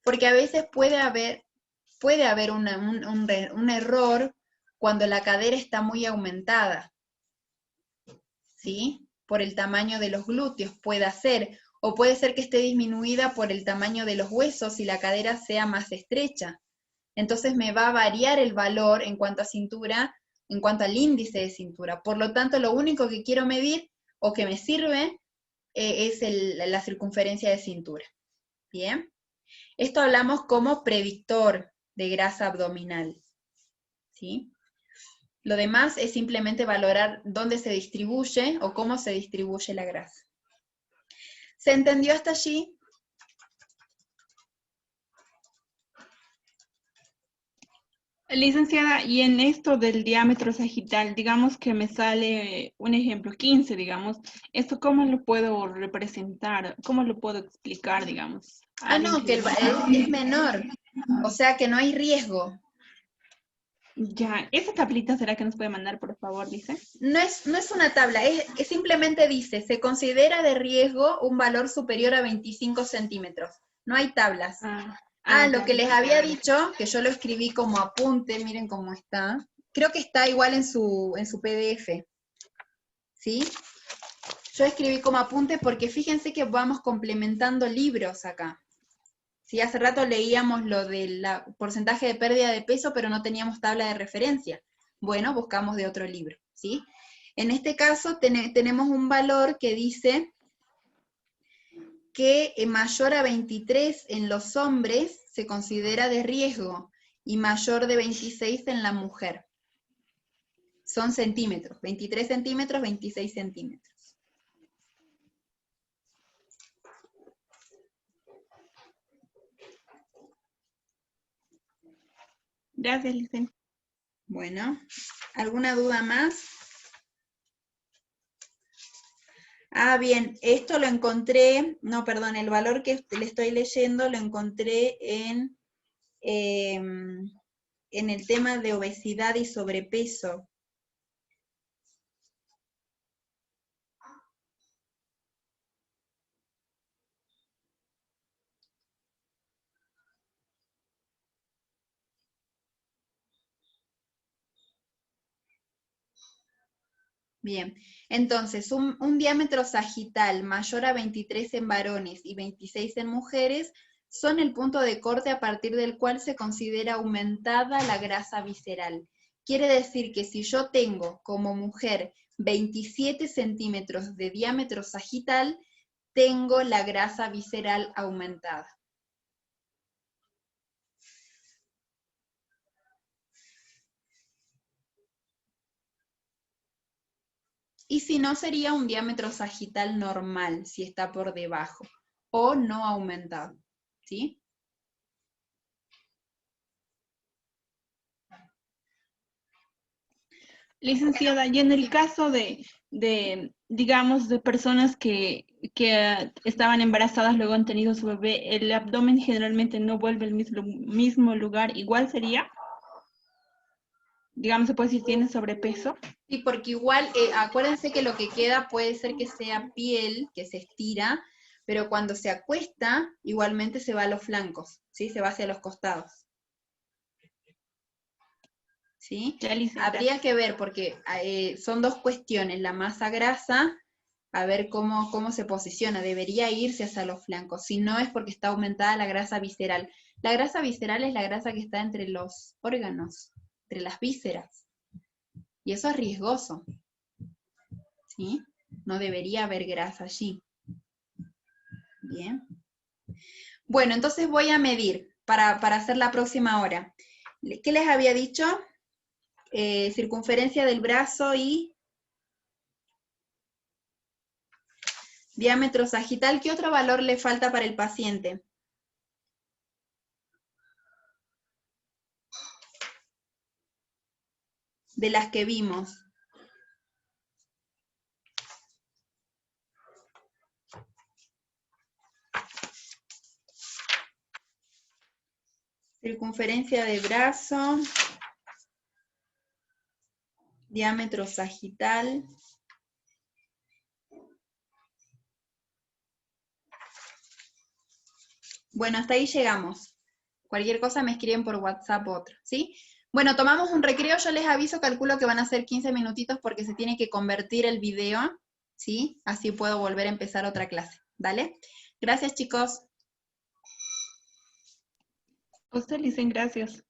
Porque a veces puede haber un error cuando la cadera está muy aumentada, ¿sí? Por el tamaño de los glúteos, puede ser, o puede ser que esté disminuida por el tamaño de los huesos y la cadera sea más estrecha. Entonces me va a variar el valor en cuanto a cintura, en cuanto al índice de cintura. Por lo tanto, lo único que quiero medir, o que me sirve, es la circunferencia de cintura. ¿Bien? Esto hablamos como predictor de grasa abdominal, ¿sí? Lo demás es simplemente valorar dónde se distribuye o cómo se distribuye la grasa. ¿Se entendió hasta allí? Licenciada, y en esto del diámetro sagital, digamos que me sale un ejemplo, 15, digamos, ¿esto cómo lo puedo representar? ¿Cómo lo puedo explicar, digamos? No, que es menor, o sea que no hay riesgo. Ya, ¿esa tablita será que nos puede mandar, por favor, dice? No es una tabla, es simplemente dice, se considera de riesgo un valor superior a 25 centímetros. No hay tablas. Lo que les había dicho, que yo lo escribí como apunte, miren cómo está. Creo que está igual en su PDF. ¿Sí? Yo escribí como apunte porque fíjense que vamos complementando libros acá. Sí, hace rato leíamos lo del porcentaje de pérdida de peso, pero no teníamos tabla de referencia. Bueno, buscamos de otro libro, ¿sí? En este caso tenemos un valor que dice que mayor a 23 en los hombres se considera de riesgo y mayor de 26 en la mujer. Son centímetros, 23 centímetros, 26 centímetros. Gracias, Licen. Bueno, ¿alguna duda más? Ah, bien, esto lo encontré, no, perdón, el valor que le estoy leyendo lo encontré en el tema de obesidad y sobrepeso. Bien, entonces un diámetro sagital mayor a 23 en varones y 26 en mujeres son el punto de corte a partir del cual se considera aumentada la grasa visceral. Quiere decir que si yo tengo como mujer 27 centímetros de diámetro sagital, tengo la grasa visceral aumentada. Y si no, sería un diámetro sagital normal, si está por debajo, o no aumentado, ¿sí? Licenciada, y en el caso digamos, de personas que estaban embarazadas, luego han tenido su bebé, ¿el abdomen generalmente no vuelve al mismo lugar? ¿Igual sería? Digamos, se puede decir, ¿tiene sobrepeso? Sí, porque igual, acuérdense que lo que queda puede ser que sea piel, que se estira, pero cuando se acuesta, igualmente se va a los flancos, ¿sí? Se va hacia los costados. ¿Sí? Habría que ver, porque son dos cuestiones, la masa grasa, a ver cómo se posiciona, debería irse hacia los flancos, si no es porque está aumentada la grasa visceral. La grasa visceral es la grasa que está entre los órganos, entre las vísceras, y eso es riesgoso, ¿sí? No debería haber grasa allí. Bien. Bueno, entonces voy a medir para hacer la próxima hora. ¿Qué les había dicho? Circunferencia del brazo y diámetro sagital. ¿Qué otro valor le falta para el paciente? De las que vimos. Circunferencia de brazo, diámetro sagital. Bueno, hasta ahí llegamos. Cualquier cosa me escriben por WhatsApp o otro, ¿sí? Bueno, tomamos un recreo, yo les aviso, calculo que van a ser 15 minutitos porque se tiene que convertir el video, ¿sí? Así puedo volver a empezar otra clase, ¿vale? Gracias, chicos. A usted, Licen, gracias.